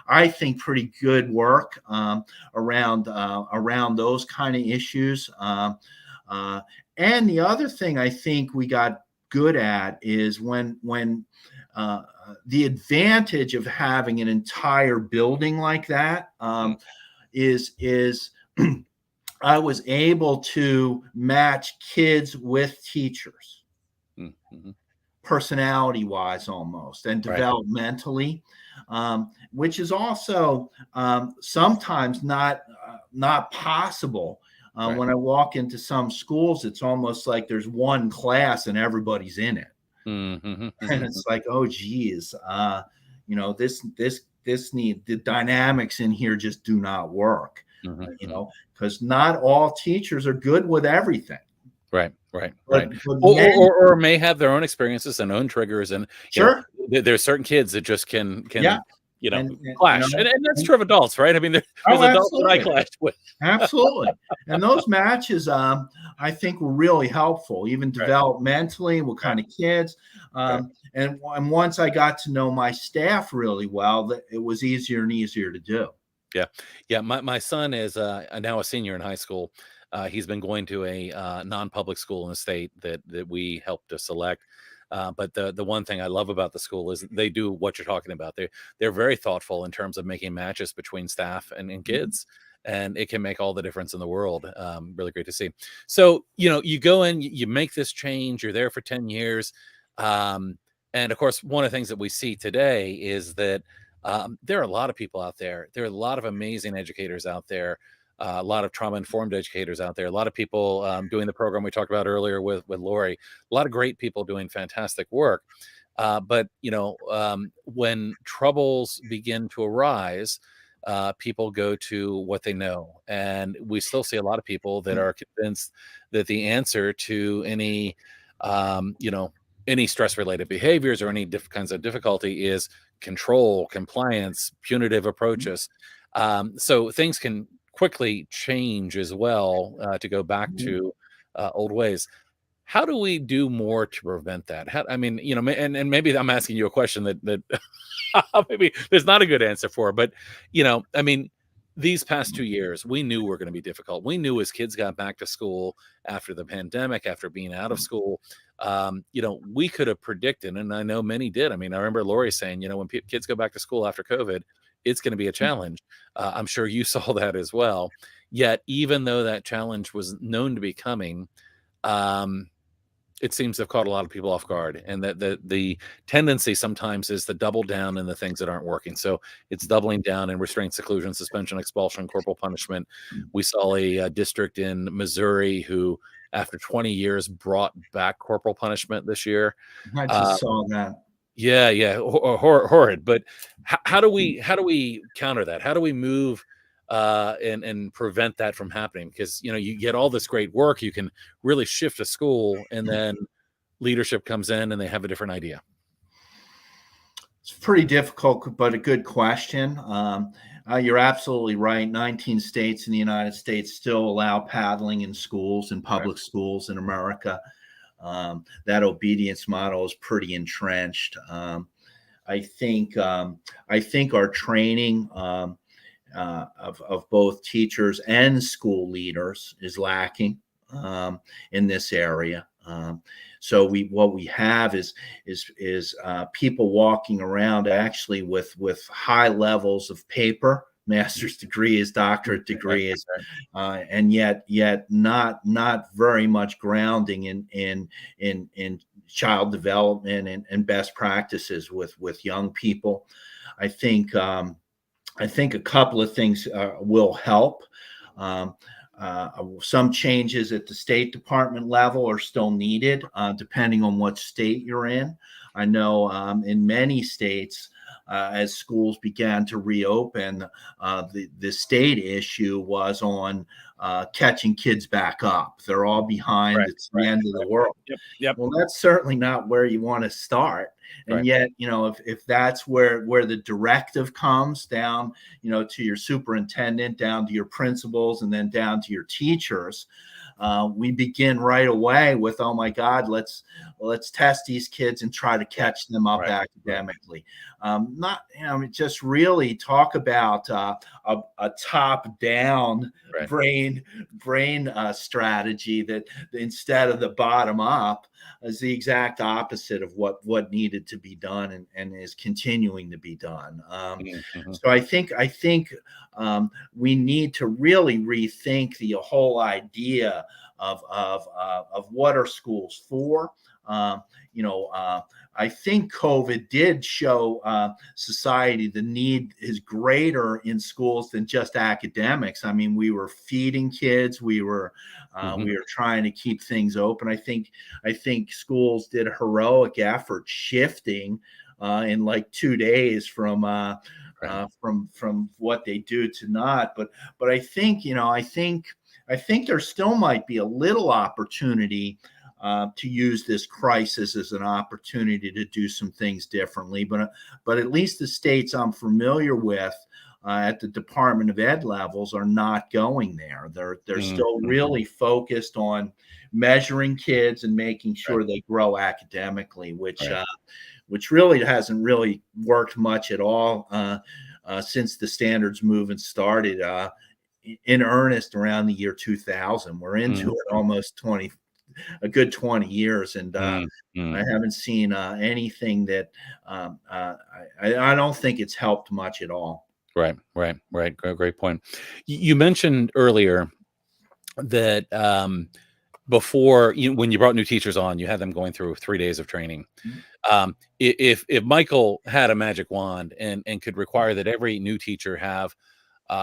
I think, pretty good work around those kind of issues. And the other thing I think we got good at is when uh, the advantage of having an entire building like that mm, is I was able to match kids with teachers, mhm. personality wise almost, and Right. developmentally, which is also sometimes not possible. Right. When I walk into some schools, it's almost like there's one class and everybody's in it. Mhm, And mhm, it's like, oh geez, this need the dynamics in here just do not work, mhm, mhm. because not all teachers are good with everything. Right, right, right. But Or, or, men, or or may have their own experiences and own triggers, and sure, there's certain kids that just can yeah, can you know and clash, and that's and- true of adults, right? I mean, there's oh, adults that I absolutely. clash with. Absolutely. And those matches, I think were really helpful, even Right, developmentally, what right, kind of kids. right. And once I got to know my staff really well, that it was easier and easier to do. Yeah, yeah. My son is now a senior in high school. He's been going to a non-public school in the state that we helped to select. But the one thing I love about the school is they do what you're talking about. They're very thoughtful in terms of making matches between staff and Mhm. kids, and it can make all the difference in the world. Really great to see. So you go in, you make this change. You're there for 10 years, and of course, one of the things that we see today is that there are a lot of people out there. There are a lot of amazing educators out there, a lot of trauma informed educators out there, a lot of people doing the program we talked about earlier with Lori, a lot of great people doing fantastic work. But when troubles begin to arise, people go to what they know, and we still see a lot of people that are convinced that the answer to um, you know, any stress related behaviors or any kinds of difficulty is control, compliance, punitive approaches. So things can quickly change as well to go back Mhm. to old ways. How do we do more to prevent that? I mean, and maybe I'm asking you a question that maybe there's not a good answer for, but I mean, these past 2 years, we knew were going to be difficult. We knew as kids got back to school after the pandemic, after being out of school, we could have predicted, and I know many did. I mean, I remember Lori saying, when kids go back to school after COVID, it's going to be a challenge. I'm sure you saw that as well. Yet, even though that challenge was known to be coming, um, it seems to have caught a lot of people off guard, and that the tendency sometimes is to double down in the things that aren't working. So it's doubling down in restraint, seclusion, suspension, expulsion, corporal punishment. We saw a district in Missouri who, after 20 years, brought back corporal punishment this year. I Uh, just saw that. yeah, yeah, horrid. But how do we counter that? How do we move and prevent that from happening? Because you get all this great work, you can really shift a school, and then leadership comes in and they have a different idea. It's pretty difficult, but a good question. You're absolutely right. 19 states in the United States still allow paddling in schools, in Right. public schools in America. That obedience model is pretty entrenched. I think I think our training of both teachers and school leaders is lacking in this area. So what we have is people walking around actually with high levels of paper, master's degrees, doctorate Right, degrees, right, and yet not very much grounding in child development and best practices with young people. I think a couple of things will help. Um, some changes at the State Department level are still needed, depending on what state you're in. I know in many states, as schools began to reopen, the state issue was on catching kids back up. They're all behind. right, It's the right, end of the right. world. Yep, yep, Well, that's certainly not where you want to start. And right. yet, if that's where the directive comes down, to your superintendent, down to your principals, and then down to your teachers, we begin right away with, oh my God, let's test these kids and try to catch them up Right, right, academically. Not, just really talk about a top down right. brain strategy that instead of the bottom up is the exact opposite of what needed to be done and is continuing to be done. Mhm, mhm. So I think we need to really rethink the whole idea of what are schools for. Um, you know, I think COVID did show society the need is greater in schools than just academics. I mean, we were feeding kids, we were Mhm. trying to keep things open. I think schools did a heroic effort shifting in like 2 days Right. from what they do to not. But I think there still might be a little opportunity to use this crisis as an opportunity to do some things differently. But at least the states I'm familiar with at the Department of Ed levels are not going there. They're Mm, still mhm. really focused on measuring kids and making Right, sure they grow academically, right. which really hasn't really worked much at all since the standards movement started in earnest around the year 2000. We're into Mhm, it almost a good 20 years, and mm, I mm. haven't seen anything that I don't think it's helped much at all. Right, right, right. Great point. You mentioned earlier that before when you brought new teachers on, you had them going through 3 days of training. If Michael had a magic wand and could require that every new teacher have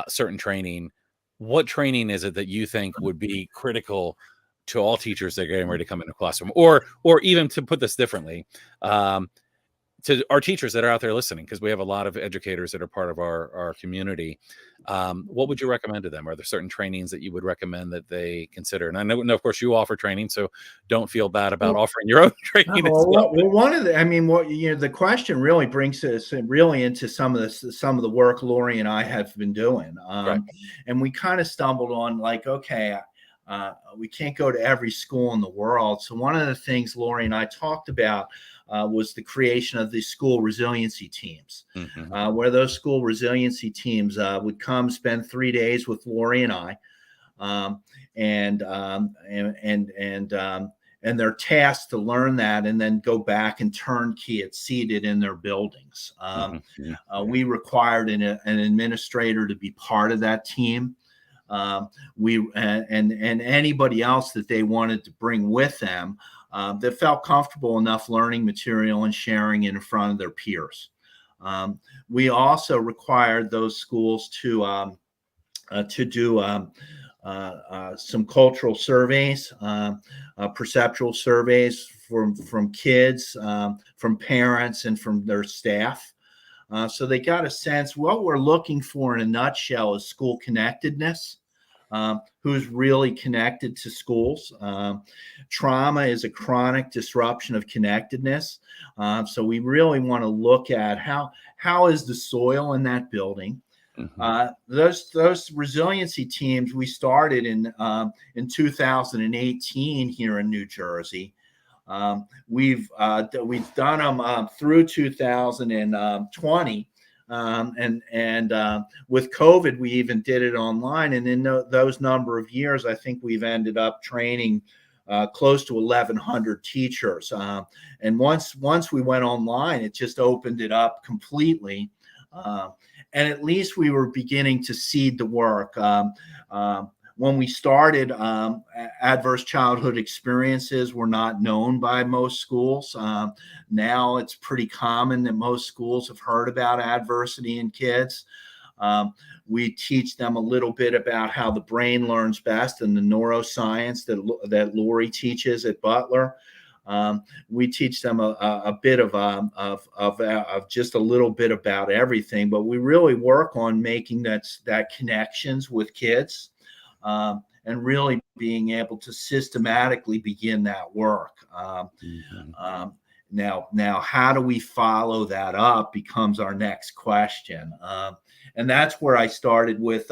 certain training, what training is it that you think would be critical to all teachers that are getting ready to come into a classroom, or even to put this differently, um, to our teachers that are out there listening, because we have a lot of educators that are part of our community. What would you recommend to them? Are there certain trainings that you would recommend that they consider? And I know, of course, you offer training, so don't feel bad about Well, offering your own no, training as well. one of the, I mean, the question really brings us really into some of the work Lori and I have been doing, Right. and we kind of stumbled on like, okay, we can't go to every school in the world. So one of the things Lori and I talked about was the creation of these school resiliency teams, Hmm. where those school resiliency teams would come spend 3 days with Lori and I, um, and they're tasked to learn that and then go back and turnkey it seated in their buildings. Hmm. Hmm. We required an administrator to be part of that team. We and anybody else that they wanted to bring with them that felt comfortable enough learning material and sharing it in front of their peers. We also required those schools to do some cultural surveys, perceptual surveys from kids, from parents, and from their staff. So they got a sense. What we're looking for in a nutshell is school connectedness. Who's really connected to schools? Trauma is a chronic disruption of connectedness. So we really want to look at how is the soil in that building. Hmm. Those resiliency teams we started in 2018 here in New Jersey. We've done them through 2020, and with COVID, we even did it online. And in those number of years, I think we've ended up training close to 1,100 teachers. And once we went online, it just opened it up completely. And at least we were beginning to seed the work. When we started, adverse childhood experiences were not known by most schools. Now it's pretty common that most schools have heard about adversity in kids. We teach them a little bit about how the brain learns best and the neuroscience that Lori teaches at Butler. We teach them a bit of just a little bit about everything, but we really work on making that connections with kids, and really being able to systematically begin that work. Now, how do we follow that up becomes our next question, and that's where I started with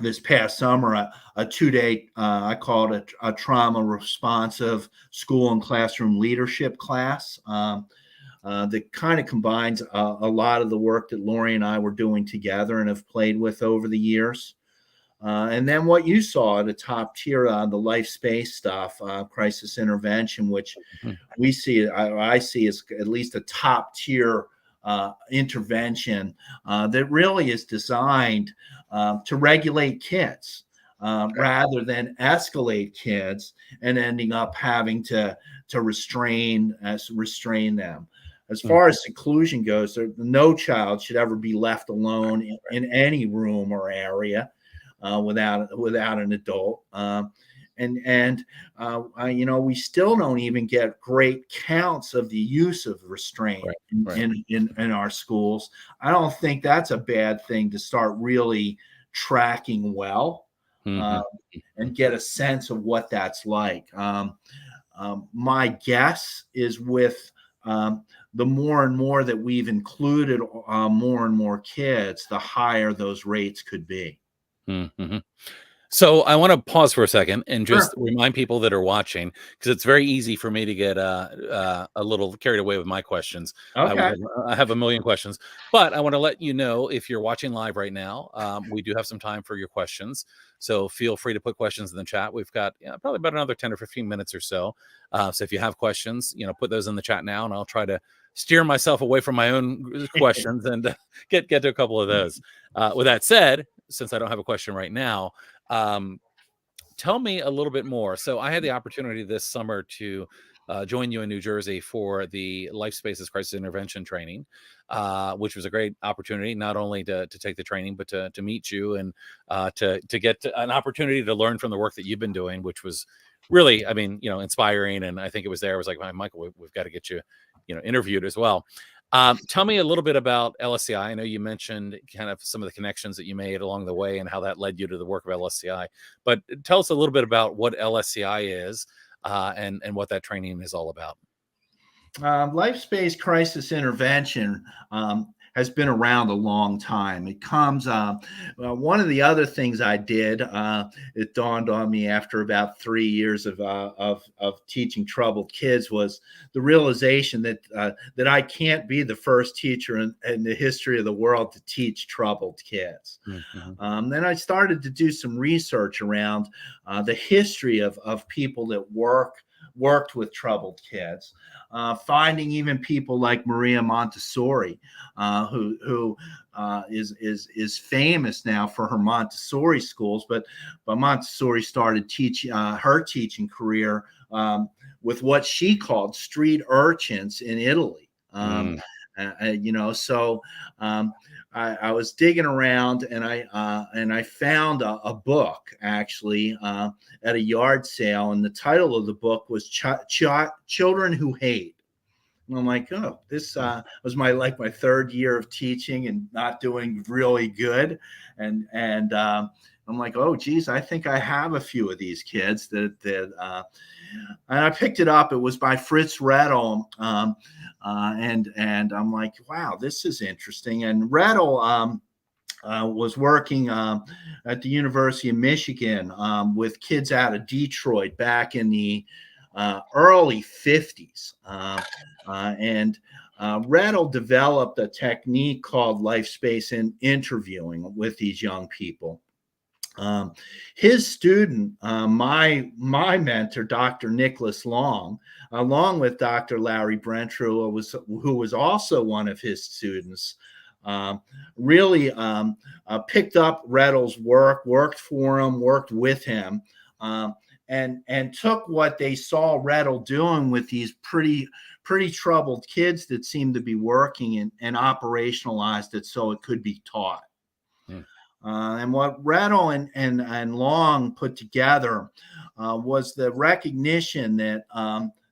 this past summer, a 2-day, I call it a trauma responsive school and classroom leadership class that kind of combines a lot of the work that Lori and I were doing together and have played with over the years. And then what you saw at the top tier, the life space stuff, crisis intervention, which we see, I see as at least a top tier intervention that really is designed to regulate kids rather than escalate kids and ending up having to restrain them. As far as seclusion goes, no child should ever be left alone in any room or area without an adult. We still don't even get great counts of the use of restraint in our schools. I don't think that's a bad thing to start really tracking well and get a sense of what that's like. My guess is with the more and more that we've included more and more kids, the higher those rates could be. So I want to pause for a second and just remind people that are watching, because it's very easy for me to get a little carried away with my questions. Okay. I have a million questions, but I want to let you know, if you're watching live right now, we do have some time for your questions. So feel free to put questions in the chat. We've got probably about another 10 or 15 minutes or so. So if you have questions, put those in the chat now, and I'll try to steer myself away from my own questions and get to a couple of those. With that said, since I don't have a question right now, tell me a little bit more. So I had the opportunity this summer to join you in New Jersey for the Life Spaces Crisis Intervention training, which was a great opportunity, not only to take the training, but to meet you and to get an opportunity to learn from the work that you've been doing, which was really, inspiring. And I think it was like, Michael, we've got to get you, interviewed as well. Tell me a little bit about LSCI. I know you mentioned kind of some of the connections that you made along the way and how that led you to the work of LSCI, but tell us a little bit about what LSCI is and what that training is all about. Life space crisis intervention has been around a long time. It comes, one of the other things I did, it dawned on me after about 3 years of teaching troubled kids, was the realization that I can't be the first teacher in the history of the world to teach troubled kids. Then I started to do some research around the history of people that worked with troubled kids, finding even people like Maria Montessori, who is famous now for her Montessori schools, but Montessori started her teaching career with what she called street urchins in Italy. I was digging around and I found a book actually at a yard sale, and the title of the book was Children Who Hate. And I'm like, oh, this was my third year of teaching and not doing really good, and I'm like, oh, geez, I think I have a few of these kids and I picked it up. It was by Fritz Rettel. And I'm like, wow, this is interesting. And Rettel was working at the University of Michigan with kids out of Detroit back in the early 50s. And Rettel developed a technique called life space interviewing with these young people. Um, his student, my mentor, Dr. Nicholas Long, along with Dr. Larry Brentru, who was also one of his students, um, really picked up Rettle's work, worked for him, worked with him, um, and took what they saw Rettle doing with these pretty troubled kids that seemed to be working, and operationalized it so it could be taught. Mm. And what Reddle and Long put together was the recognition that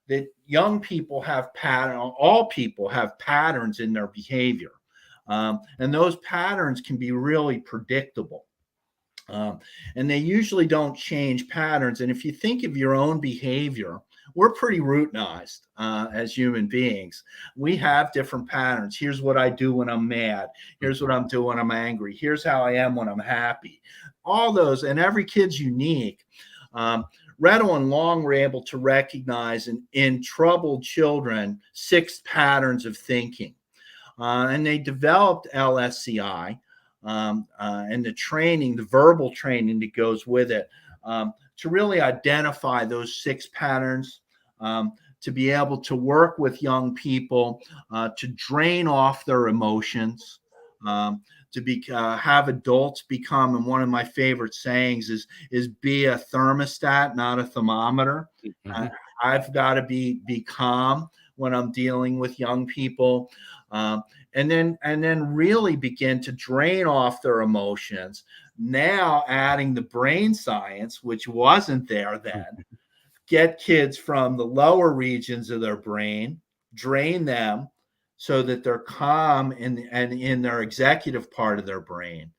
that young people have all people have patterns in their behavior, and those patterns can be really predictable. And they usually don't change patterns. And if you think of your own behavior, we're pretty routinized as human beings. We have different patterns. Here's what I do when I'm mad. Here's what I'm doing when I'm angry. Here's how I am when I'm happy. All those, and every kid's unique. Reddle and Long were able to recognize in troubled children 6 patterns of thinking. And they developed LSCI, and the training, the verbal training that goes with it, to really identify those 6 patterns, to be able to work with young people, to drain off their emotions, have adults become, and one of my favorite sayings is be a thermostat, not a thermometer. Mm-hmm. I've got to be calm when I'm dealing with young people. And then really begin to drain off their emotions. Now adding the brain science, which wasn't there then, get kids from the lower regions of their brain, drain them so that they're calm and in their executive part of their brain,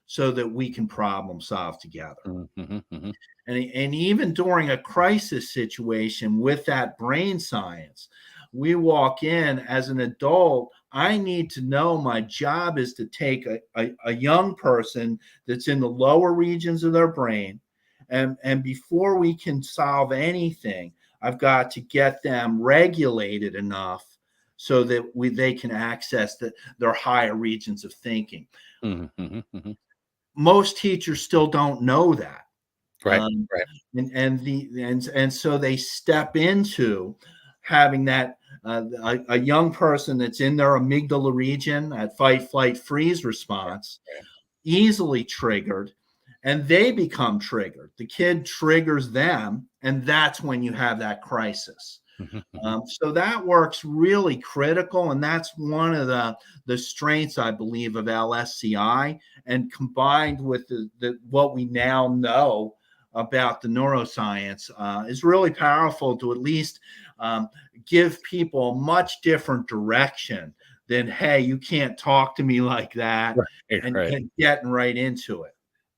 so that we can problem solve together. Mm-hmm. Mm-hmm. And even during a crisis situation with that brain science, we walk in as an adult. I need to know my job is to take a young person that's in the lower regions of their brain. And before we can solve anything, I've got to get them regulated enough so that they can access their higher regions of thinking. Mm-hmm. Mm-hmm. Most teachers still don't know that. Right. Um, Right. and so they step into having that a young person that's in their amygdala region, at fight, flight, freeze response, easily triggered, and they become triggered. The kid triggers them, and that's when you have that crisis. Mm-hmm. So that works really critical, and that's one of the strengths, I believe, of LSCI, and combined with the what we now know about the neuroscience, is really powerful to at least give people a much different direction than, hey, you can't talk to me like that, Right. Right. and getting right into it.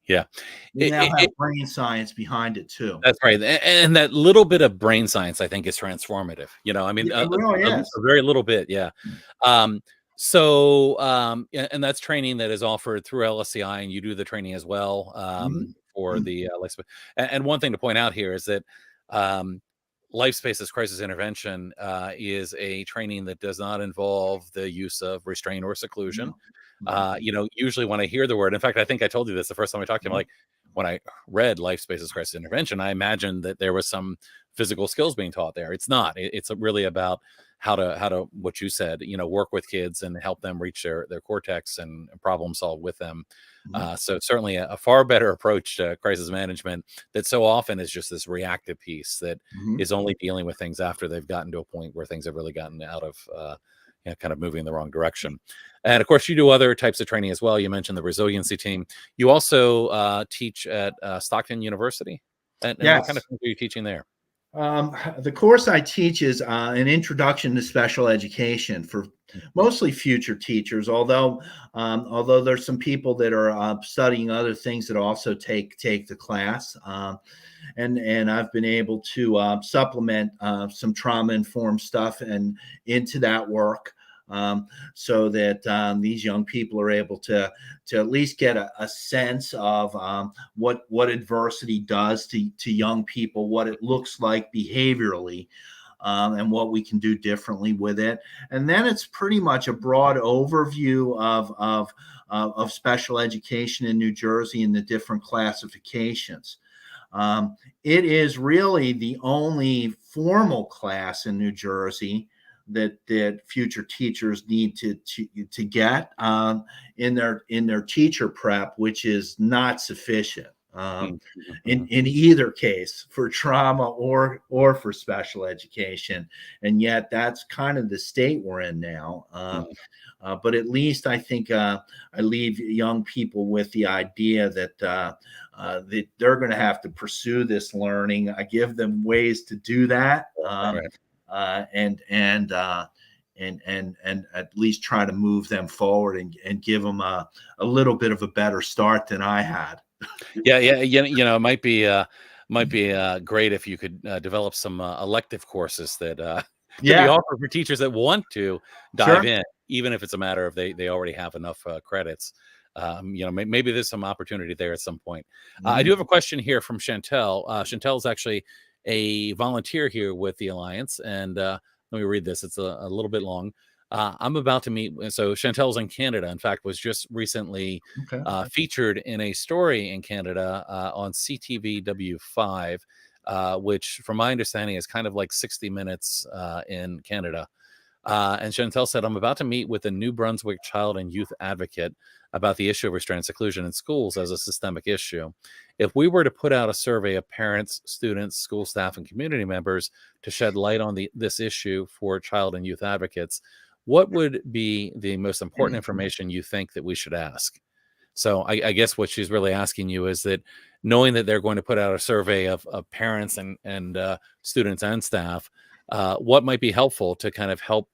Yeah. We now have brain science behind it too. That's right, and that little bit of brain science, I think, is transformative. I mean, It really is. a very little bit, yeah. And that's training that is offered through LSCI, and you do the training as well, Mhm. for the and one thing to point out here is that Life Spaces Crisis Intervention is a training that does not involve the use of restraint or seclusion. No. Mhm. Usually when I hear the word, in fact, I think I told you this the first time I talked to him, Mhm. like when I read Life Spaces Crisis Intervention, I imagined that there was some physical skills being taught there. It's not. It's really about how to what you said, work with kids and help them reach their cortex and problem solve with them. Mhm. So certainly a far better approach to crisis management that so often is just this reactive piece that Mhm. is only dealing with things after they've gotten to a point where things have really gotten out of kind of moving in the wrong direction. And of course, you do other types of training as well. You mentioned the resiliency team. You also teach at Stockton University. And what kind of Yes. things are you teaching there? The course I teach is an introduction to special education for mostly future teachers. Although there's some people that are studying other things that also take the class, and I've been able to supplement some trauma informed stuff and into that work. So that these young people are able to at least get a sense of what adversity does to young people, what it looks like behaviorally, and what we can do differently with it. And then it's pretty much a broad overview of special education in New Jersey and the different classifications. It is really the only formal class in New Jersey that future teachers need to get in their teacher prep, which is not sufficient in either case for trauma or for special education. And yet that's kind of the state we're in now. But at least I think I leave young people with the idea that that they're going to have to pursue this learning. I give them ways to do that, and at least try to move them forward and give them a little bit of a better start than I had. Yeah, it might be great if you could develop some elective courses that could be Yeah, offered for teachers that want to dive sure. in, even if it's a matter of they already have enough credits. Maybe there's some opportunity there at some point. I do have a question here from Chantel. Chantel is actually a volunteer here with the Alliance, and let me read this. It's a little bit long. I'm about to meet. So Chantel's in Canada. In fact, was just recently Okay. featured in a story in Canada on CTVW5, which, from my understanding, is kind of like 60 Minutes in Canada. And Chantel said, I'm about to meet with a New Brunswick child and youth advocate about the issue of restraint and seclusion in schools as a systemic issue. If we were to put out a survey of parents, students, school staff, and community members to shed light on this issue for child and youth advocates, what would be the most important information you think that we should ask? So I guess what she's really asking you is that, knowing that they're going to put out a survey of parents and students and staff, what might be helpful to kind of help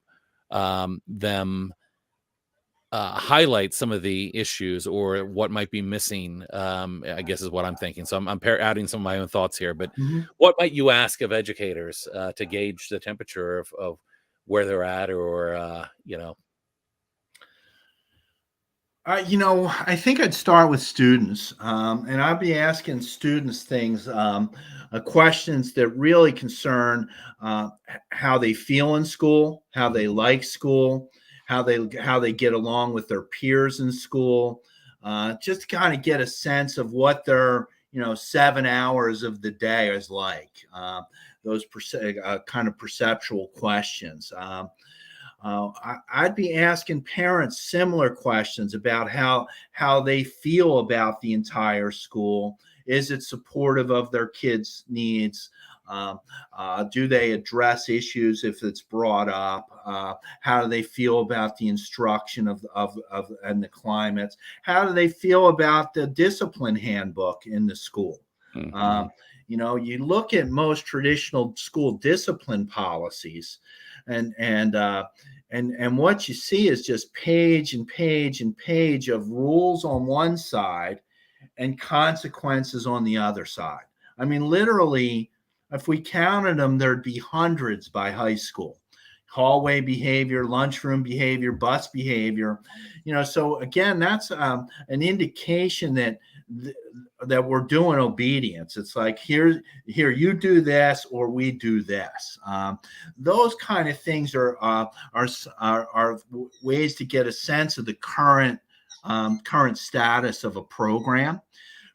them highlight some of the issues, or what might be missing, I guess is what I'm thinking. So I'm adding some of my own thoughts here, but what might you ask of educators to gauge the temperature of where they're at, or I think I'd start with students, and I'd be asking students things, questions that really concern how they feel in school, how they like school, how they get along with their peers in school, just to kind of get a sense of what their 7 hours of the day is like. Those kind of perceptual questions. I'd be asking parents similar questions about how they feel about the entire school. Is it supportive of their kids' needs? Do they address issues if it's brought up? How do they feel about the instruction of and the climates? How do they feel about the discipline handbook in the school? You look at most traditional school discipline policies, and what you see is just page and page and page of rules on one side and consequences on the other side. I mean, literally, if we counted them, there'd be hundreds by high school. Hallway behavior, lunchroom behavior, bus behavior. So again, that's an indication that we're doing obedience. It's like, here, you do this, or we do this. Those kind of things are ways to get a sense of the current status of a program.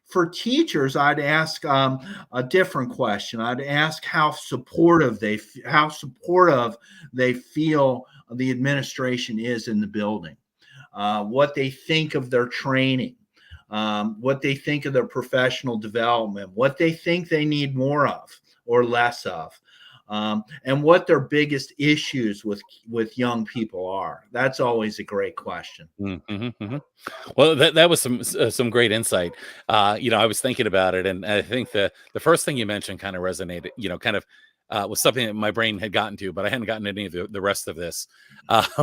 For teachers, I'd ask a different question. I'd ask how supportive they feel the administration is in the building, what they think of their training, what they think of their professional development, what they think they need more of or less of, and what their biggest issues with young people are. That's always a great question. Well, that was some great insight. I was thinking about it, and I think the first thing you mentioned kind of resonated. Was something that my brain had gotten to, but I hadn't gotten any of the rest of this.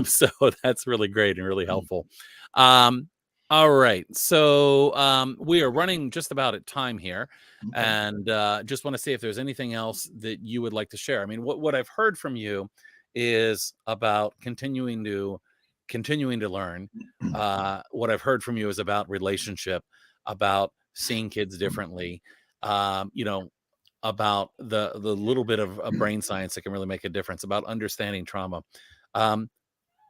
So that's really great and really helpful. All right, so we are running just about at time here, Okay. and just want to see if there's anything else that you would like to share. I mean, what I've heard from you is about continuing to learn. What I've heard from you is about relationship, about seeing kids differently. about the little bit of brain science that can really make a difference about understanding trauma. Um,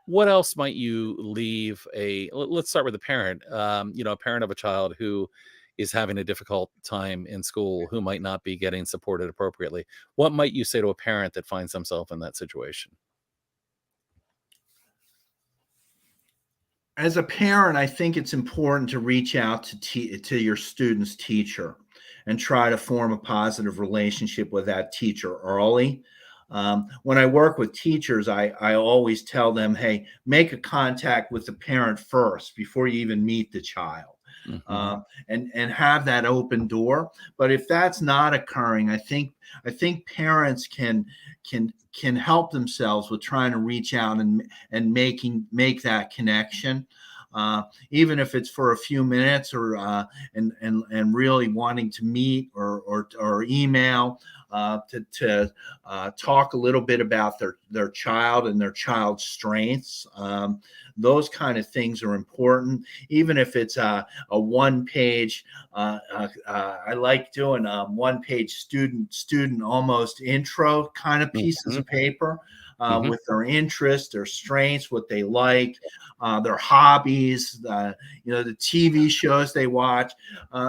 what else might you leave let's start with a parent, a parent of a child who is having a difficult time in school, who might not be getting supported appropriately. What might you say to a parent that finds themselves in that situation? As a parent, I think it's important to reach out to your student's teacher and try to form a positive relationship with that teacher early. When I work with teachers, I always tell them, hey, make a contact with the parent first before you even meet the child. Mhm. And have that open door. But if that's not occurring, I think parents can help themselves with trying to reach out and make that connection, even if it's for a few minutes, or and really wanting to meet or email, to talk a little bit about their child and their child's strengths. Those kind of things are important, even if it's a one page. I like doing one page student almost intro kind of pieces Mhm. of paper, Mhm. with their interests, their strengths, what they like, their hobbies, the TV shows they watch.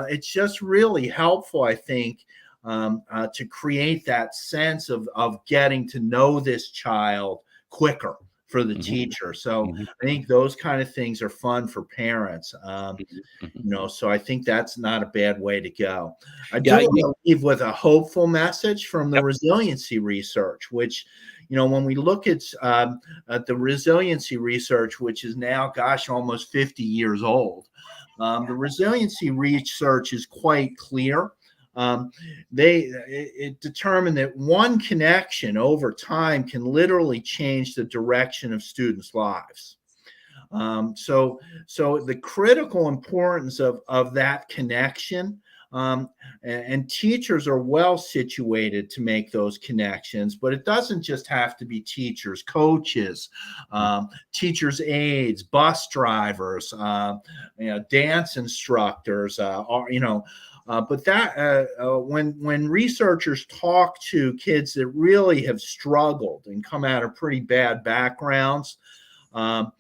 It's just really helpful, I think, to create that sense of getting to know this child quicker for the Mhm. teacher. So Mhm. I think those kind of things are fun for parents. Mhm. Mhm. So I think that's not a bad way to go. I do Yeah, want to leave with a hopeful message from the yep. resiliency research, which, when we look at the resiliency research, which is now, gosh, almost 50 years old, the resiliency research is quite clear. Um, it determined that one connection over time can literally change the direction of students' lives. So the critical importance of that connection, and teachers are well situated to make those connections, but it doesn't just have to be teachers, coaches, teachers' aides, bus drivers, dance instructors, but when researchers talk to kids that really have struggled and come out of pretty bad backgrounds, um,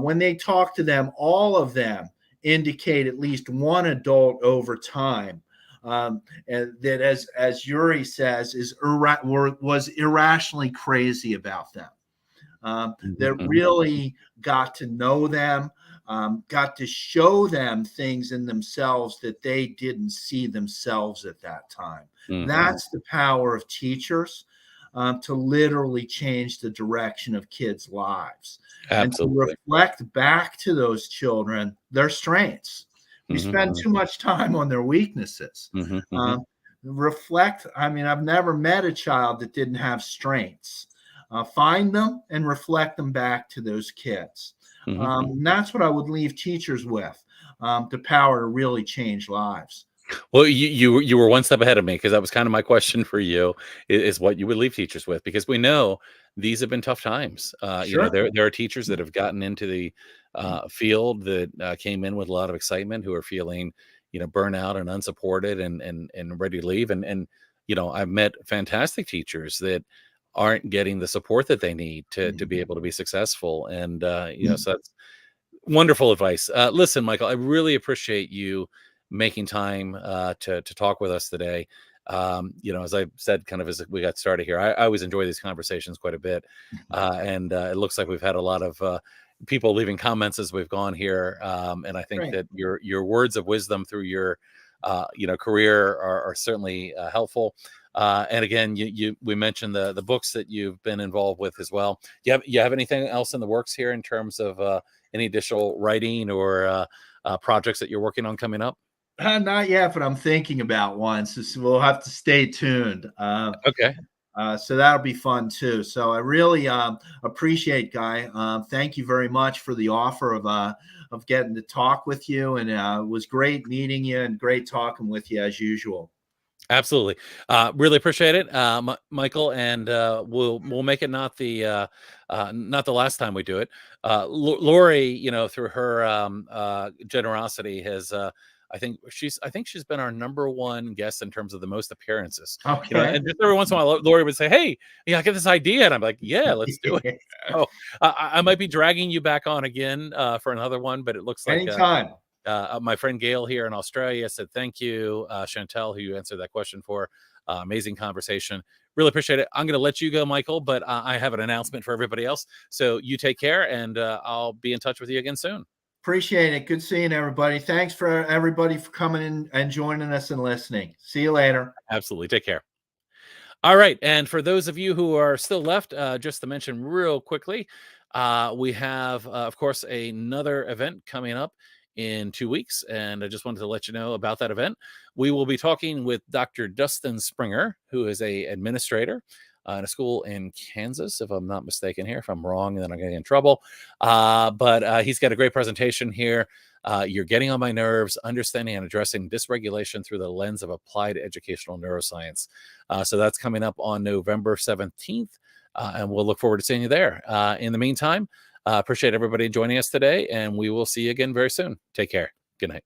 when they talk to them, all of them indicate at least one adult over time, and that, as Yuri says, was irrationally crazy about them. Mhm. That Mhm. really got to know them, got to show them things in themselves that they didn't see themselves at that time. Mhm. That's the power of teachers, to literally change the direction of kids' lives and to Absolutely. reflect back to those children their strengths. We Mhm. spend Mhm. too much time on their weaknesses. Mhm. Mhm. Um, reflect. I mean, I've never met a child that didn't have strengths. Find them and reflect them back to those kids. Mhm. Mhm. And that's what I would leave teachers with, the power to really change lives. Well, you were one step ahead of me because that was kind of my question for you is what you would leave teachers with, because we know these have been tough times. Sure. There are teachers that have gotten into the field that came in with a lot of excitement, who are feeling burnout and unsupported and ready to leave. And I've met fantastic teachers that aren't getting the support that they need to be able to be successful. And so that's wonderful advice. Listen, Michael, I really appreciate you making time to talk with us today. As I said, kind of as we got started here, I always enjoy these conversations quite a bit, and it looks like we've had a lot of people leaving comments as we've gone here, and I think Great. that your words of wisdom through your career are certainly helpful. And again, we mentioned the books that you've been involved with as well. You have anything else in the works here in terms of any additional writing or projects that you're working on coming up? Not yet, but I'm thinking about one. So we'll have to stay tuned. Okay. So that'll be fun too. So I really appreciate, Guy. Thank you very much for the offer of getting to talk with you, and it was great meeting you and great talking with you as usual. Absolutely. Really appreciate it, Michael, and we'll make it not the last time we do it. Lori, through her generosity, has I think she's been our number one guest in terms of the most appearances. Okay. And just every once in a while, Lori would say, "Hey, I get this idea," and I'm like, "Yeah, let's do it." So I might be dragging you back on again for another one, but it looks like Anytime. my friend Gail here in Australia said thank you. Chantel, who you answered that question for, amazing conversation. Really appreciate it. I'm going to let you go, Michael, but I have an announcement for everybody else. So you take care, and I'll be in touch with you again soon. Appreciate it. Good seeing everybody. Thanks for everybody for coming in and joining us and listening. See you later. Absolutely. Take care. All right. And for those of you who are still left, just to mention real quickly, we have, of course, another event coming up in 2 weeks. And I just wanted to let you know about that event. We will be talking with Dr. Dustin Springer, who is a administrator in a school in Kansas, if I'm not mistaken here. If I'm wrong, then I'm getting in trouble. But he's got a great presentation here. You're getting on my nerves, understanding and addressing dysregulation through the lens of applied educational neuroscience. So that's coming up on November 17th, and we'll look forward to seeing you there. In the meantime, appreciate everybody joining us today, and we will see you again very soon. Take care. Good night.